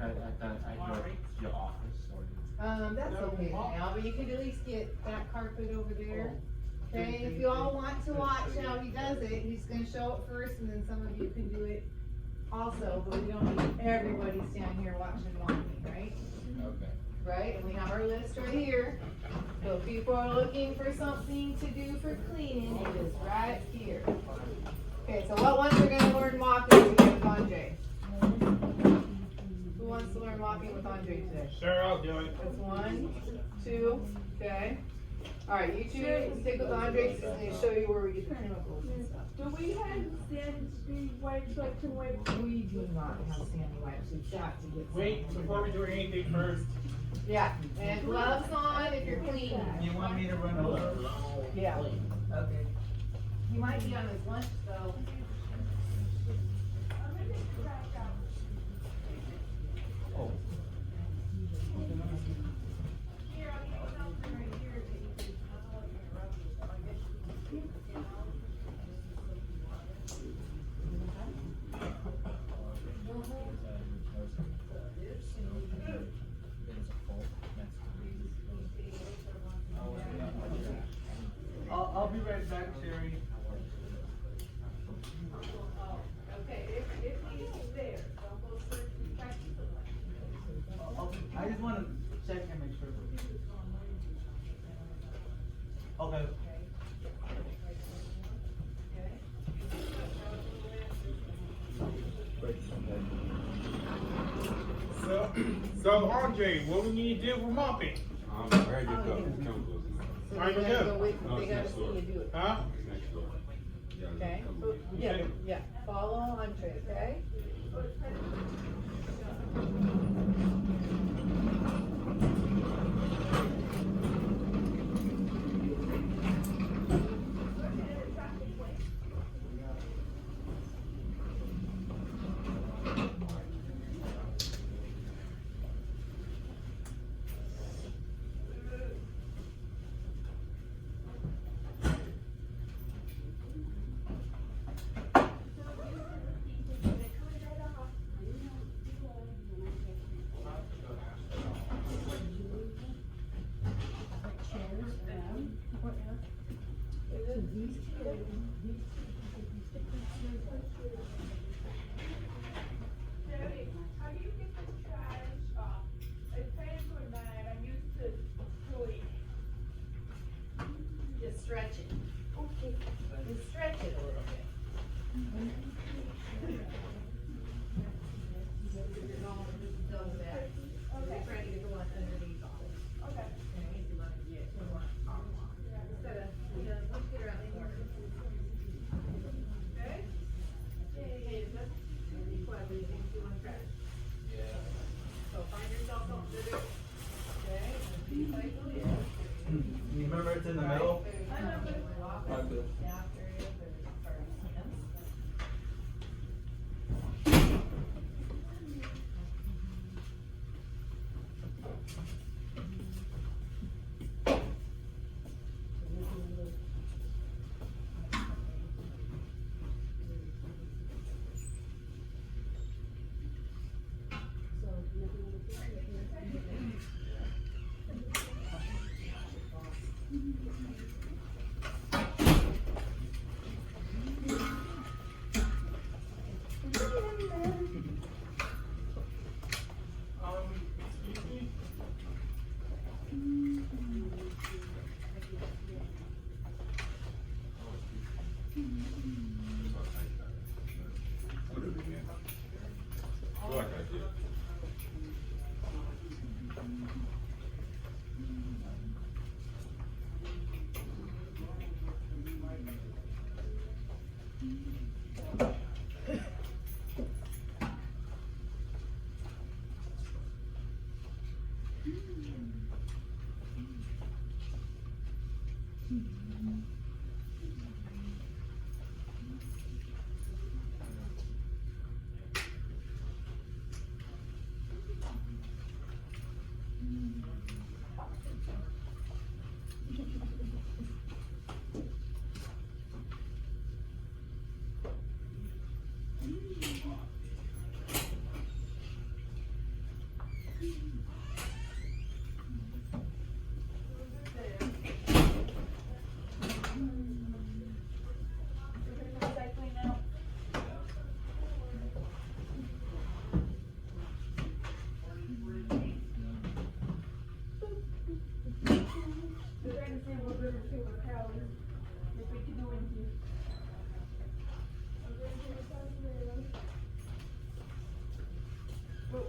I know your office or. That's okay now, but you can at least get that carpet over there. Okay, if you all want to watch how he does it, he's gonna show it first, and then some of you can do it also, but we don't need everybody standing here watching me, right? Okay. Right, and we have our list right here. So if people are looking for something to do for cleaning, it is right here. Okay, so what ones are gonna learn mopping together with Andre? Who wants to learn mopping with Andre today? Sure, I'll do it. That's 1, 2, okay. Alright, you two stick with Andre, 'cause he's gonna show you where we get the chemicals and stuff. Do we have sandy wipes so I can wipe? We do not have sandy wipes, we've got to get. Wait, some. before we do anything first. Yeah, and gloves on if you're cleaning. You want me to run over? Yeah. Okay. He might be on his lunch though. Oh. I'll be right back, Sherry. Okay, if he's there, don't go searching, try to keep it like. I just want to check and make sure. Okay. So Andre, what do we need to do for mopping? I gotta get the chemicals in there. So Alright, they go. gotta go wait, No, they it's gotta next see door. you do it. Huh? It's next door. Yeah, Okay, chemicals. yeah, follow Andre, okay? Jerry, how do you get the trash off? It's painful, man, I'm used to doing. Just stretch it. Okay. Just stretch it a little bit. Double that. Okay. Try to get the one underneath off. Okay. And easy one to get, the one top one. Instead of, let's get around the corner. Okay? Hey, let's, what, we think you want trash? Yeah. So find yourself something to do. Okay? And recycle it. You remember it's in the middle? I know, but Literally, man. I feel like I did.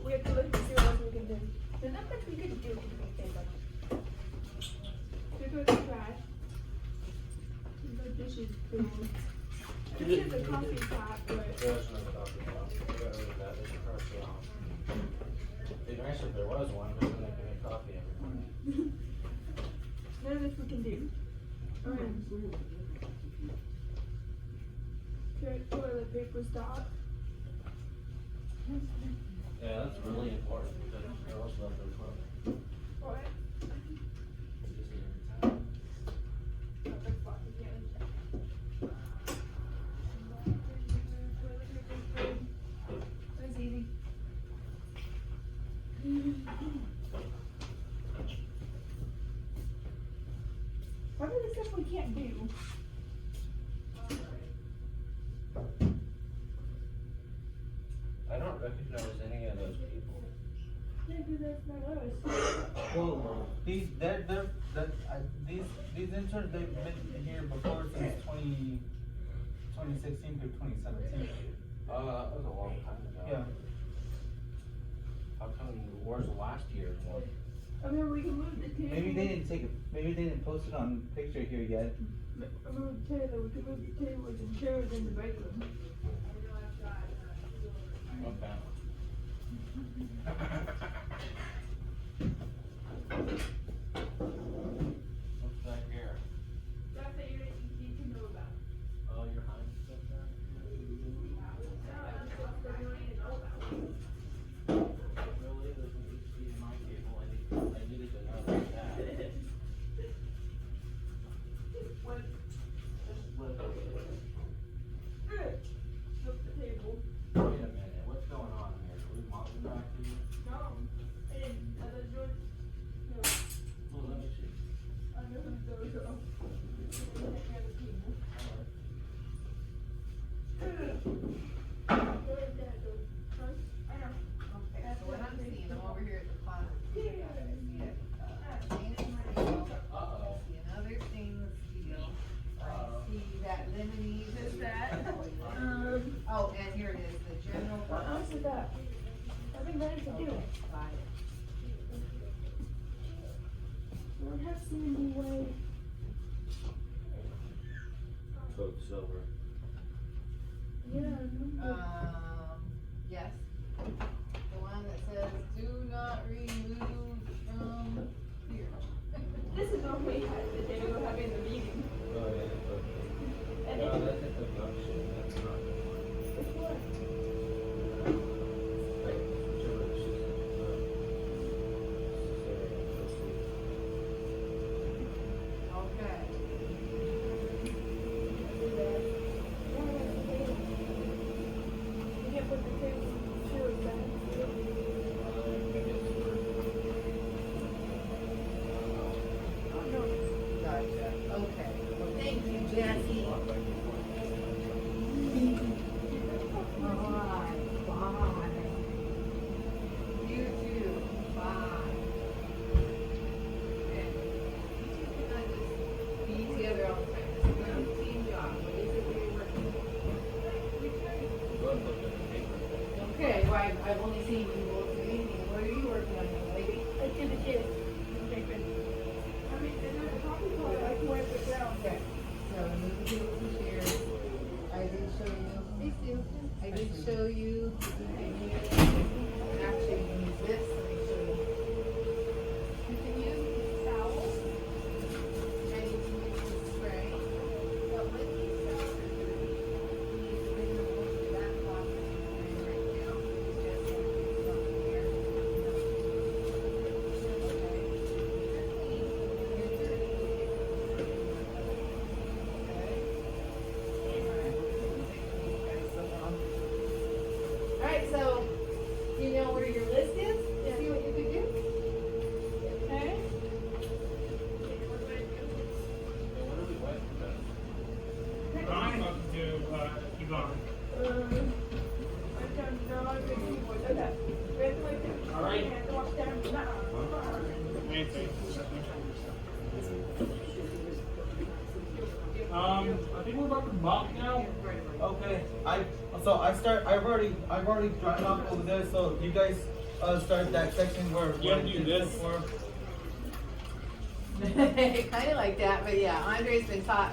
We have to look to see what else we can do. There's not much we could do to make things up. Pick up the trash. Pick up dishes. This is a coffee pot, but. There's no coffee pot. We got rid of that. There's a coffee on. It'd be nice if there was one, but then they can make coffee every morning. None of this we can do. Alright. Toilet paper stock. Yeah, that's really important because girls love their clothes. What? That's easy. What are the stuff we can't do? I don't recognize any of those people. Yeah, because that's not us. Well, these interns, they've been here before since 2016 through 2017. That was a long time ago. Yeah. How come, where's last year's one? I mean, we can move the table. Maybe they didn't take it. Maybe they didn't post it on picture here yet. I moved the table. We can move the tables and chairs in the bedroom. Okay. What's back here? Stuff that you need to know about. Oh, your Heinz stuff there? Really? There's an HDMI cable. I needed to know about that. What? Just flip it. Flip the table. Wait a minute, what's going on here? Are we mopping back here? No. And other George. No. Well, let me see. I know who those are. Okay, so what I'm seeing, I'm over here at the closet. I see it, sanitary, Uh-oh. I see another stainless steel. I see that lemonade. Is that? Oh, and here it is, the general. What else is that? I've been ready to do it. Got it. We don't have Sandy Way. Code silver. Yeah. Yes. The one that says, do not remove from here. This is what we had the day we were having the meeting. Oh, yeah. And No, it- that's a production, that's not the one. Which one? Like, whichever she said, Okay. You can't put the table. I've only seen you work in anything. What are you working on, young lady? I did the chairs. I mean, there's a coffee pot, I can wipe it down. Okay. So move the tables and chairs. I did show you. I did show you. Actually, you can use this. Let me show you. You can use these towels. And you can use this spray. But with these towels, you need to bring them over to that closet right now. Just like this up here. Alright, so you know where your list is? See what you could do? Okay? I'm up to, Yvonne. I've done no, okay. All right. I have to walk down. Nancy. I think we're about to mock now. Okay, I've already drawn off over there, so you guys start that section where Yeah, do this. Kind of like that, but yeah, Andre's been taught,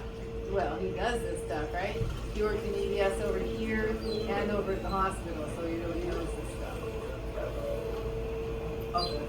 well, he does this stuff, right? He worked in EBS over here and over at the hospital, so he really knows this stuff. Okay.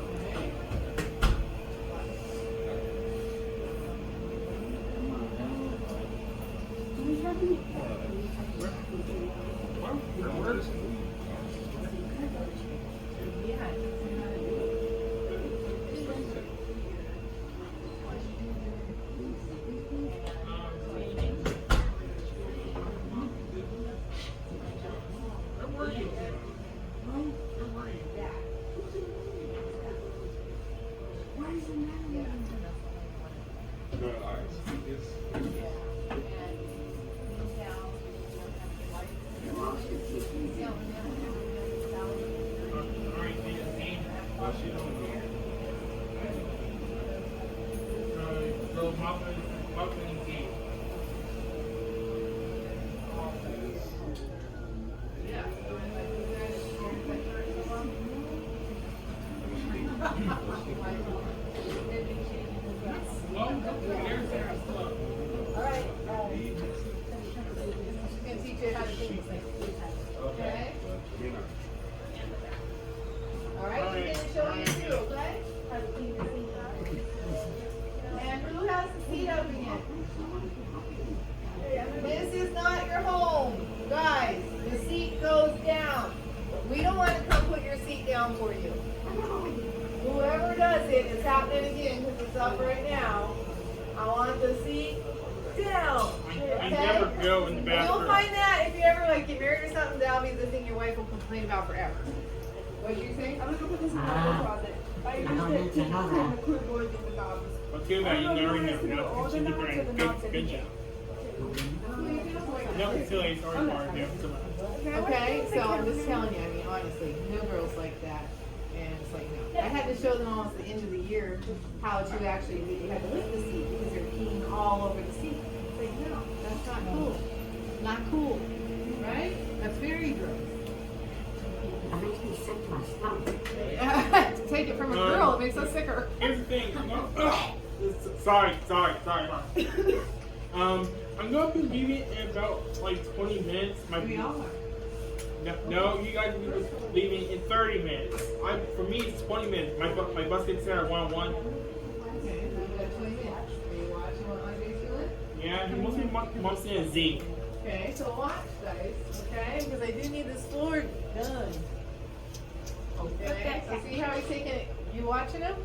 Alright, I'm gonna teach you how to do this thing. Okay? Alright, you're gonna show you too, okay? How to clean the seat up. And who has the seat open yet? This is not your home. Guys, the seat goes down. We don't want to come put your seat down for you. Whoever does it, it's happening again because it's up right now. I want the seat down. Okay? I never go in the bathroom. You'll find that if you ever like get married or something, that'll be the thing your wife will complain about forever. What did you say? I'm gonna go put this in my closet. I used to keep the clipboard in the dogs. Well, too bad you already know now. It's in the brain. Good job. Nothing silly, sorry, Mark. Okay, so I'm just telling you, I mean, honestly, no girls like that. And it's like, no. I had to show them almost the end of the year how to actually, you had to lift the seat because they're peeing all over the seat. It's like, no, that's not cool. Not cool. Right? That's very gross. That makes me sick to my stomach. To take it from a girl, it makes us sicker. Here's the thing. Sorry. I'm going to be leaving in about like 20 minutes. We all are. No, you guys will be leaving in 30 minutes. For me, it's 20 minutes. My bus gets there at 1:01. Okay, so we got 20 minutes. Are you watching what Andre's doing? Yeah, he mostly wants to a Z. Okay, so watch, guys. Okay, because I do need this floor done. Okay, so see how he's taking it? You watching him?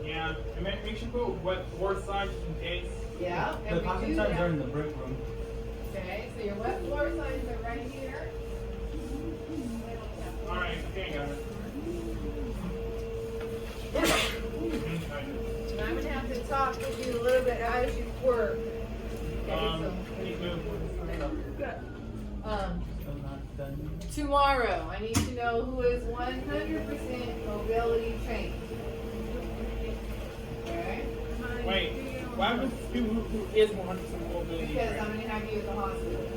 Yeah, and make sure you put wet floor signs in case. Yeah, The and we cotton do signs are that. in the break room. Okay, so your wet floor signs are right here. Alright, okay, got it. And I'm gonna have to talk with you a little bit as you work. Okay, I'm not done. tomorrow, I need to know who is 100% mobility trained. Okay? Wait, why would you who is 100% mobility? Because I'm gonna have you at the hospital,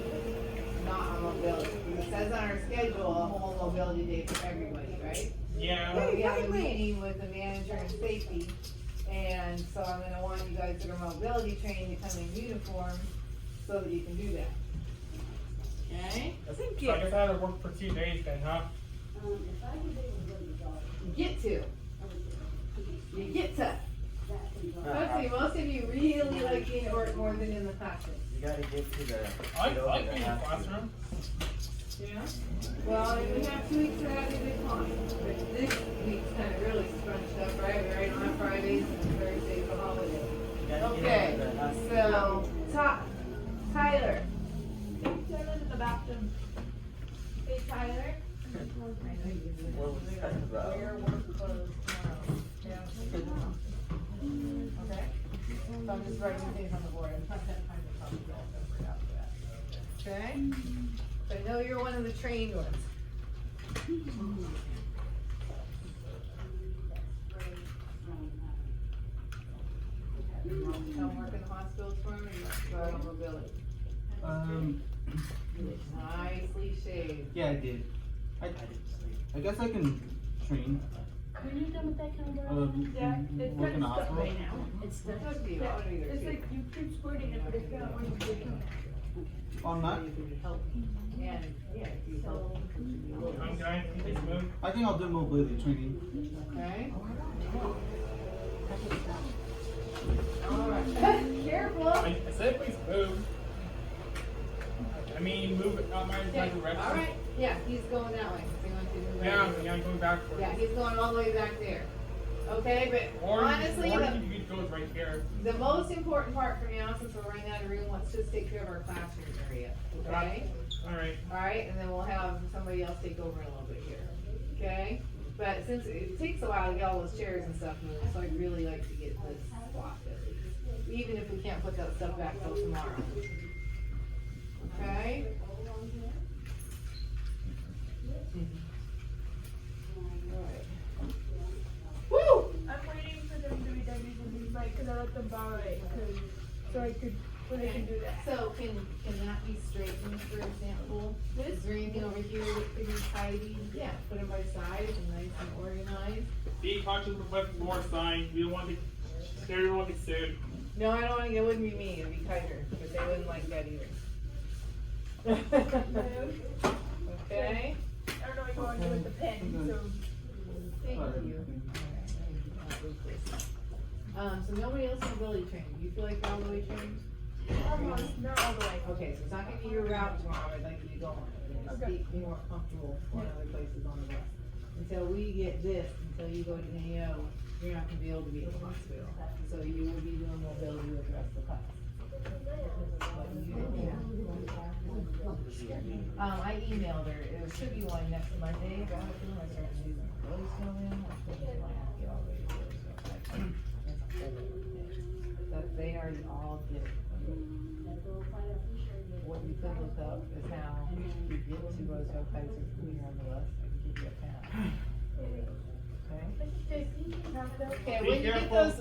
not on mobility. It says on our schedule a whole mobility day for everybody, right? Yeah. So we have a meeting with the manager and safety, and so I'm gonna want you guys that are mobility trained to come in uniform so that you can do that. Okay? Thank you. I guess I had to work for 2 days then, huh? You get to. You get to. Especially most of you really like being at work more than in the classroom. You gotta get to the. I like being in the classroom. Yeah? Well, we have 2 weeks of that in decline. But this week's kind of really scrunched up, right? We're right on Fridays and Thursdays, the holiday. Okay, so, Tyler. Tyler's in the bathroom. Hey, Tyler. What was that about? Wear work clothes tomorrow. Yeah. Okay? So I'm just writing things on the board. I'm not that time to probably all separate after that. Okay? So I know you're one of the trained ones. Come work in the hospital for me, or you want to go out on mobility? Nicely shaved. Yeah, I did. I guess I can train. When you're done with that kind of Yeah, it's work in kind the of stuck hospital. right now. It's up to you. I would either It's do. like you keep squirting it, but it's not when you get it. On that? And, yeah, if you help. I'm going to this move. I think I'll do mobility training. Okay? Alright. Careful. I said please move. I mean, move it, not my Okay, direction. alright. Yeah, he's going that way. So you want to move Yeah, right yeah, I'm going backwards. Yeah, he's going all the way back there. Okay, but Or honestly, or the, you could go right here. the most important part for now, since we're running out of room, let's just take care of our classroom area. Okay? Alright. Alright, and then we'll have somebody else take over a little bit here. Okay? But since it takes a while to get all those chairs and stuff moved, so I'd really like to get this swapped at least. Even if we can't put that stuff back till tomorrow. Okay? Woo! I'm waiting for them to be done using these mics, cause I let them borrow it, so they can do that. So can that be straightened, for example? Is there anything over here that could be tidy? Yeah, put them by size and nice and organized. Be cautious of the web floor sign. We don't want to scare everyone to get sued. No, I don't want to, it wouldn't be me, it'd be Kaiser, but they wouldn't like that either. Okay? I don't know what you want to do with the pen, so. Thank you. So nobody else is mobility trained. Do you feel like you're all the way trained? Almost, not all the way. Okay, so it's not gonna be your route tomorrow, I'd like you to go on it. Just be more comfortable going other places on the bus. Until we get this, until you go to NAO, you're not gonna be able to be at the hospital. So you will be doing mobility with the rest of the class. I emailed her, it should be one next Monday, but I have a feeling I start using clothes still in, I think I might have to get all ready for it, so it's like, that they already all did it. What you could look up is how you get to Roosevelt Kaiser when you're on the bus, I can give you a pen. Okay,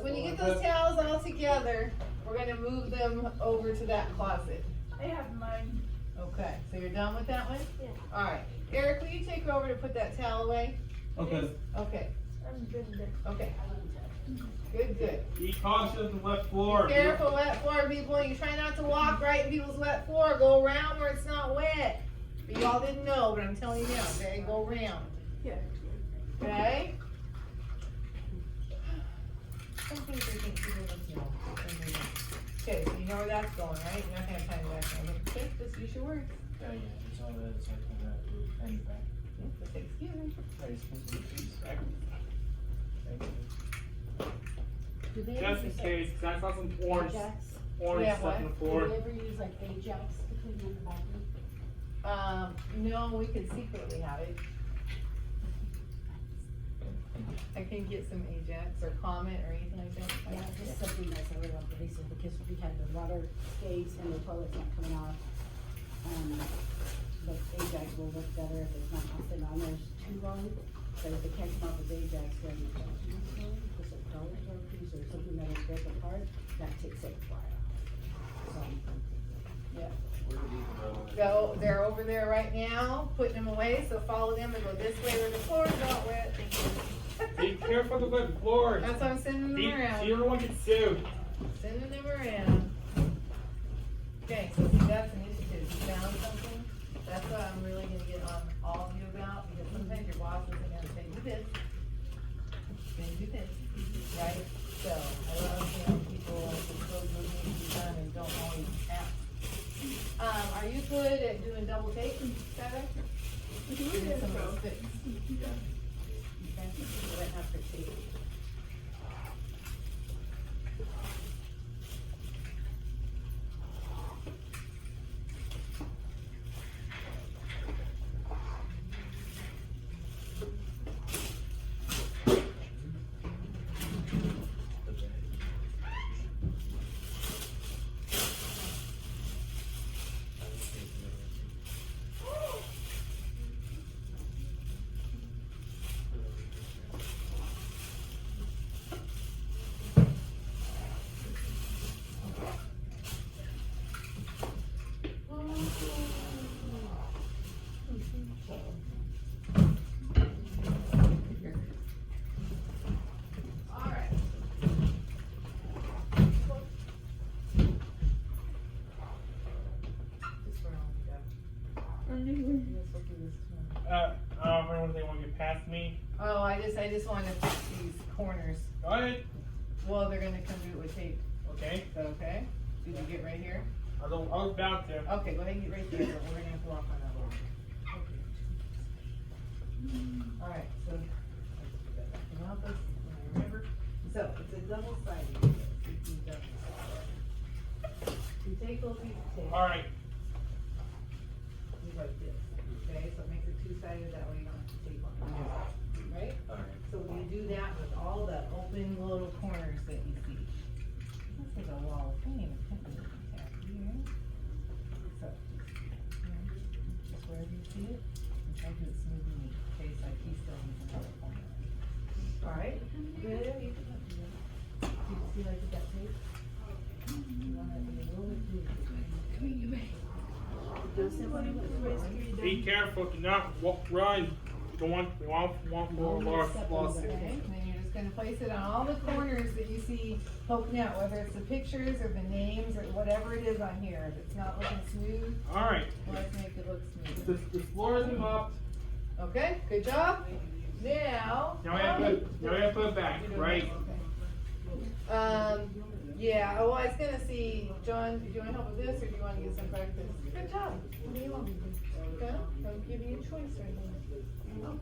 when you get those towels all together, we're gonna move them over to that closet. I have mine. Okay, so you're done with that one? Yeah. Alright, Eric, will you take over to put that towel away? Okay. Okay, I'm good with it. okay. Good, good. Be cautious of the wet floor. Be careful, wet floor, people. You try not to walk right in people's wet floor. Go around where it's not wet. But y'all didn't know, but I'm telling you now, okay? Go around. Yeah. Okay? Some things I think people don't know. Okay, so you know where that's going, right? You're not gonna have time to back there. Okay, just use your words. Yeah, it's all the, it's like that, and back. Just excuse me. Are you supposed to be please? Thank you. Do they Just ever in use case, because I saw some like orange Ajax? stuff on the Do floor. they ever use like Ajax to clean on the bathroom? No, we could secretly have it. I can get some Ajax or Comet or anything like that. Yeah, just something that's a little basic because we had the water skates and the toilet's not coming off. But Ajax will work better if it's not often on there too long. But if it can't come off with Ajax, then just a garlic or a piece or something that will break apart, that takes it a while. So, Yeah. Go, they're over there right now, putting them away, so follow them and go this way where the floor's not wet. Be careful of the floor. That's why I'm sending them around. So you don't want to get sued. Sending them around. Okay, so see, that's initiative. You found something? That's what I'm really gonna get on all of you about, because sometimes your boss isn't gonna say, do this. Then do this, right? So, I love, people just go do what needs to be done and don't always ask. Are you good at doing double take, Sarah? Doing some of those fixes. Okay, so that has to take. When they want to get past me. Oh, I just want to fix these corners. Go ahead. Well, they're gonna come do it with tape. Okay. Is that okay? Did you get right here? I was bound to. Okay, go ahead and get right there, but we're gonna have to walk on that one. Okay. Alright, so, let's put that back in office, remember? So, it's a double-sided. You take those pieces of tape. Alright. Just like this, okay? So it makes it two-sided, that way you don't have to tape on it. Right? Alright. So when you do that with all the open little corners that you see. This is a wall of fame, it's kind of tab here. So, just wherever you see it, and try to do it smooth and neat, okay, so like he's still needs another corner. Alright, good, you can do that. Do you see like you got tape? You want it to be a little bit deeper. Be careful, do not run. We want more lawsuits. Okay, and then you're just gonna place it on all the corners that you see poking out, whether it's the pictures or the names or whatever it is on here. If it's not looking smooth, Alright. let's make it look smooth. The floor is mopped. Okay, good job. Now. Now we have to put it back, right? Yeah, well, I was gonna see, John, do you wanna help with this, or do you wanna get some practice? Good job. What do you want? Okay, I'm giving you a choice right now.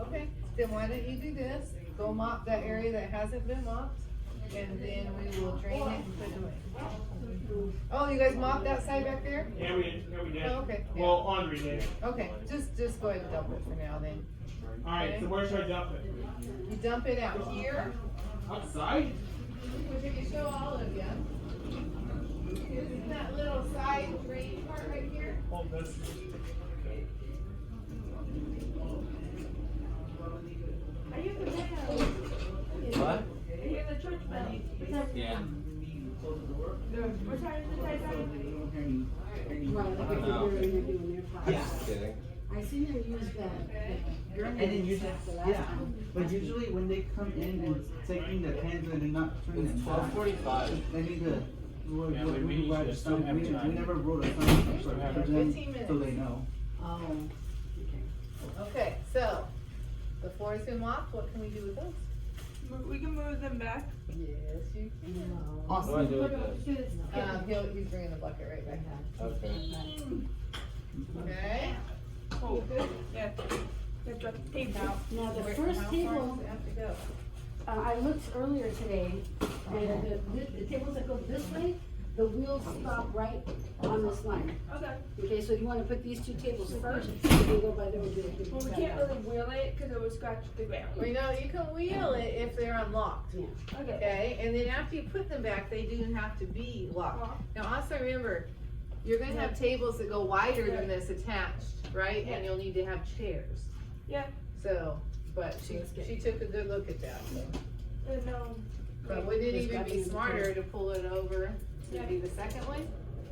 Okay, then why don't you do this, go mop that area that hasn't been mopped, and then we will drain it and put it away. Oh, you guys mopped that side back there? Yeah, we did. Oh, okay. Yeah. Well, Andre did. Okay, just go ahead and dump it for now then. Alright, so where should I dump it? You dump it out here. Outside? Which I can show all of you. Isn't that little side drain part right here? Oh, this. Are you the man? What? Are you the church man? Yeah. What time is the Titanic? Right, like if No. you're doing their part. Yeah. Kidding. I seen them use that. And then usually, yeah, but usually when they come in and taking the pens and they're not turning It's them back, 12:45. they need to, Yeah, we write a usually still sign, have we time. never wrote a sign for We have them, 15 minutes. so they know. Oh, Okay, so the floor has been mopped. What can we do with those? We can move them back. Yes, you can. What do I do with this? He's bringing the bucket right back. Okay. Okay. Oh, good. Yeah. Get the tape out. now the Where- first how far table, does it have to go? I looked earlier today, the tables that go this way, the wheels stop right on this line. Okay. Okay, so if you wanna put these two tables first, you can go by there and do it. Well, we can't really wheel it because it will scratch the ground. Well, you know, you can wheel it if they're unlocked. Yeah. Okay. Okay, and then after you put them back, they do have to be locked. Now also remember, you're gonna have tables that go wider than this attached, right? And you'll need to have chairs. Yeah. So, but she took a good look at that, so. No. But wouldn't it even be smarter to pull it over to be the second one?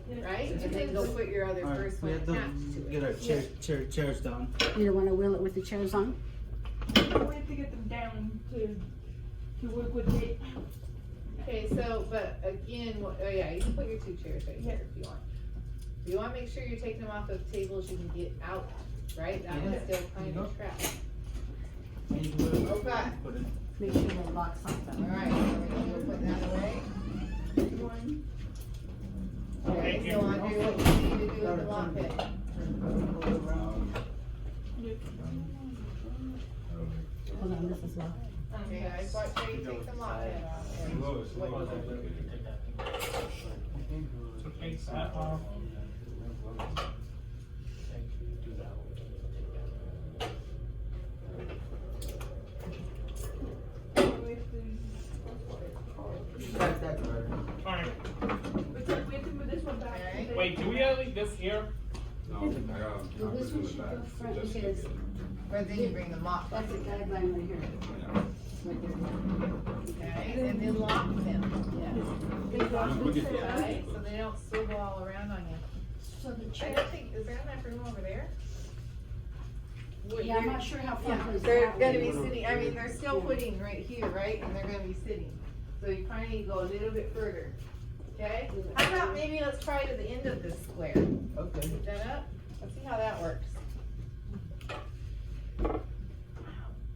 right? And then go put your other Alright, first we one have to attached to get it. our chairs down. You don't wanna wheel it with the chairs on? We have to get them down to work with it. Okay, so, but again, oh yeah, you can put your 2 chairs right here if you want. You wanna make sure you're taking them off of tables you can get out, right? That one's still kind of trapped. Okay. Make sure it locks on them. Alright, so we're gonna go put that away. Okay, so Andre, what do you need to do with the lock pick? Hold on, this is locked. Okay, guys, watch how you take the lock pick off. and what you do. So take that off. That's better. Alright. We have to move this one back. Wait, do we have like this here? No, I got. Well, this one should go front because But then you bring the lock back. that's a guideline right here. Right there. Okay, and then lock them. Look at that. Right, so they don't swivel all around on you. So the I chair, don't think, is there enough room over there? yeah, I'm not sure how far. Yeah, goes they're that gonna way. be sitting, I mean, they're still footing right here, right, and they're gonna be sitting. So you kinda need to go a little bit further, okay? How about maybe let's try to the end of this square. Okay. Pick that up, let's see how that works.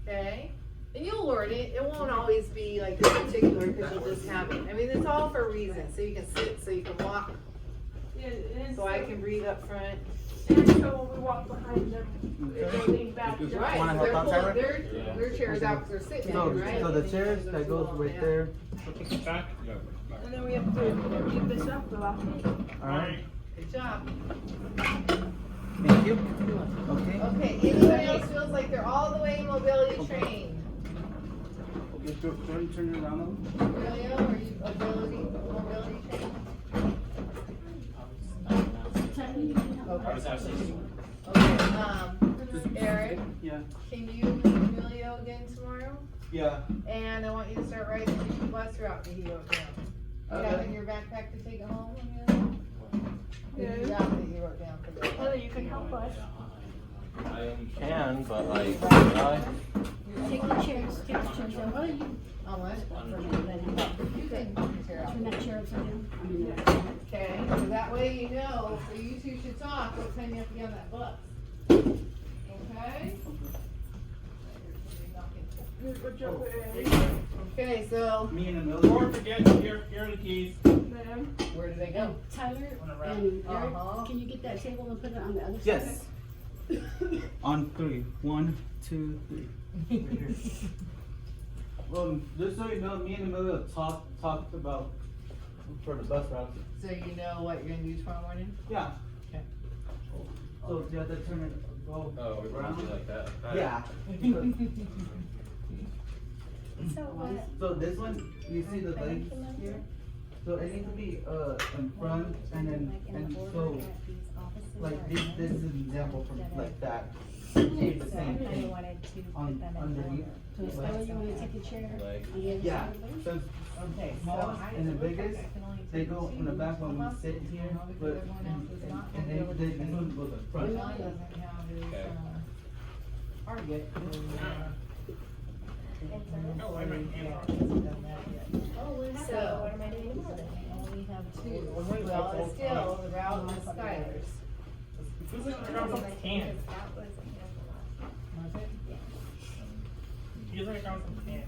Okay, and you'll learn it, it won't always be like this particular, cause you'll just have it. I mean, it's all for a reason, so you can sit, so you can walk, Yeah, and so I can breathe up front. And so when we walk behind them, they're leaning back. Right, Wanna they're help out, pulling Tyler? their chairs out, cause they're sitting So, in, right? so the chairs that goes right there. Back. And then we have to keep this up the last one. Alright. Good job. Thank you. Okay. Okay, anyone else feels like they're all the way mobility trained? Okay, turn it around. Really, are you mobility trained? Okay, Eric, Yeah. can you meet Emilio again tomorrow? Yeah. And I want you to start writing the bus route that he wrote down. You have in your backpack to take it home, Emilio? The route that you wrote down for the. Whether you can help us. I can, but like, Take the chairs, take the chairs down. What are you? On what? You You can put your chair out. Turn that chair upside down. I mean, Okay, so that way you know, so you two should talk, what time you have to get on that bus. Okay? Okay, so. Me and Emilio. Don't forget, here are the keys. Where do they go? Tyler and Eric, can you get that table and put it on the other side? Yes. On 3. 1, 2, 3. Just so you know, me and Emilio talked about for the bus route. So you know what you're gonna do tomorrow morning? Yeah. Okay. So you have to turn it, go around. like that. Yeah. So what? So this one, you see the legs here? So it needs to be in front and then, and so, like this is an example from like that. It's the same I thing wanted to put on, them in underneath. So Stella, you wanna take a chair on the other Yeah, side, please? so Okay, so smallest I- and the it looks like biggest, I can only they take go in the back when we sit here, but, and then this one goes in front. John doesn't have his, target. Oh, I might hand off. So, what am I doing tomorrow? only have 2, well, it's still, the route is Skylar's. It feels like I got some tan. That was a handful. It feels like I got some tan.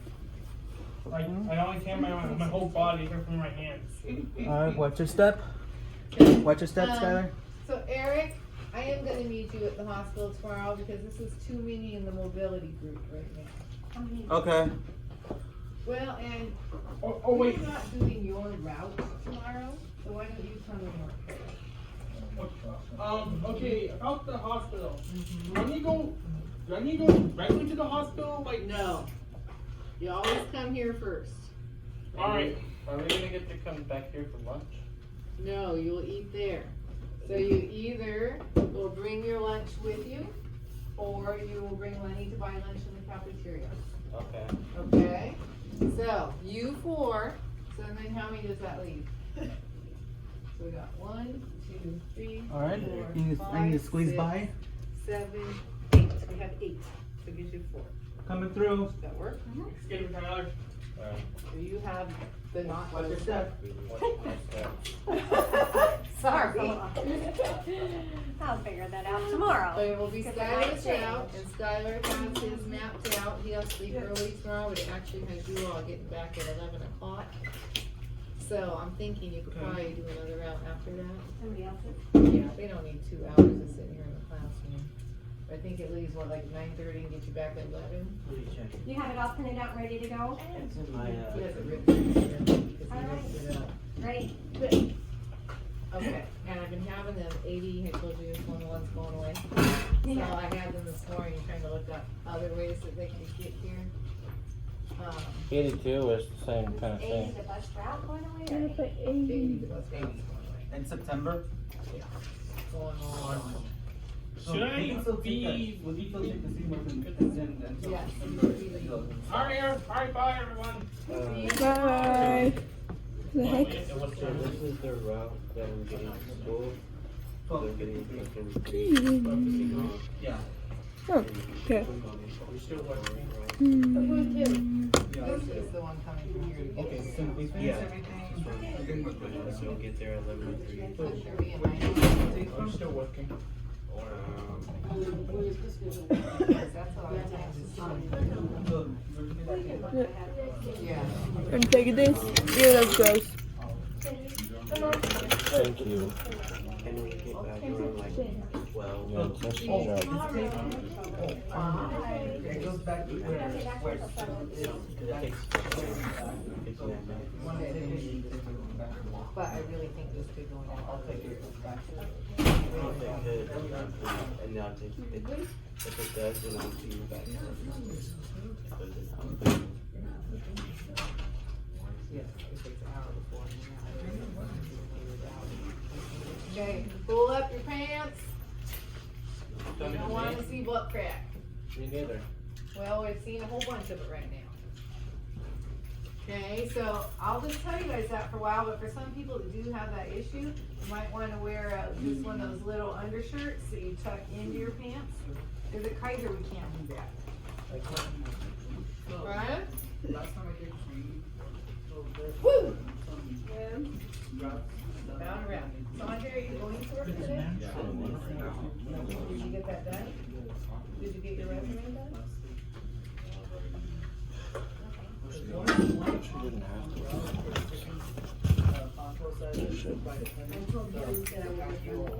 Like, I only tan my whole body except for my hands. Alright, watch your step. Watch your step, Skylar. So Eric, I am gonna meet you at the hospital tomorrow because this is too many in the mobility group right now. Okay. Well, and Oh, wait. you're not doing your route tomorrow, so why don't you come and work? Okay, about the hospital. Do I need to go directly to the hospital? Like, No. You always come here first. alright. Are we gonna get to come back here for lunch? No, you'll eat there. So you either will bring your lunch with you, or you will bring Lenny to buy lunch in the cafeteria. Okay. Okay? So, you 4, so then how many does that leave? So we got 1, 2, 3, All right. 4, I need to 5, squeeze 6, by. 7, 8. We have 8. So gives you 4. Coming through. Does that work? Excuse me, Tyler. So you have the not What's your those step? Sorry. I'll figure that out tomorrow. But it will be Because it might Skylar's change. out, and Skylar has his mapped out. He'll sleep early tomorrow, but it actually has you all getting back at 11 o'clock. So I'm thinking you could probably do another route after that. Somebody else's? Yeah, they don't need 2 hours of sitting here in the classroom. I think it leaves, what, like 9:30 and get you back at 11? Let me check. You have it all printed out and ready to go? It's in my, He has it written here because he Alright. mixed it up. Right. Okay, and I've been having them 80, I told you, one one's going away. So Yeah. I had them this morning trying to look up other ways that they can get here. 82 is the same kind of 80 thing. the bus route going away? I'm gonna or put 80, the bus route's going away. In September. Going on. So Should I we can still take be- that. We can still take the C Morgan until Yes. September. Alright, alright, bye everyone. Bye. The heck? This is their route that we're getting to school. They're getting like Yeah. Oh, okay. We're still working. This is the one coming from here to get Okay, here. so we finish Yeah. everything. So we'll get there at 11:03. Put your B in my I'm still working. Yes, that's what I was saying. So, we're gonna do that. Yeah. I'm taking this. Here that goes. Thank you. And then we get back around like 12. Yeah, that's the job. It goes back to where it's Because it takes 59 minutes. But I really think this could go in. I'll take it back. If it could, and now take it. If it does, then I'll see you back. If it doesn't, Yeah, it takes an hour before. Okay, pull up your pants. You don't want to see butt crack. Me neither. Well, we've seen a whole bunch of it right now. Okay, so I'll just tell you guys that for a while, but for some people that do have that issue, you might want to wear just one of those little undershirts that you tuck into your pants. Because at Kaiser, we can't do that. Right? Last time I did training. Woo! Round and round. So Andre, are you going to work today? Did you get that done? Did you get your resume done? She didn't have to. Control side. I told Gary that I would.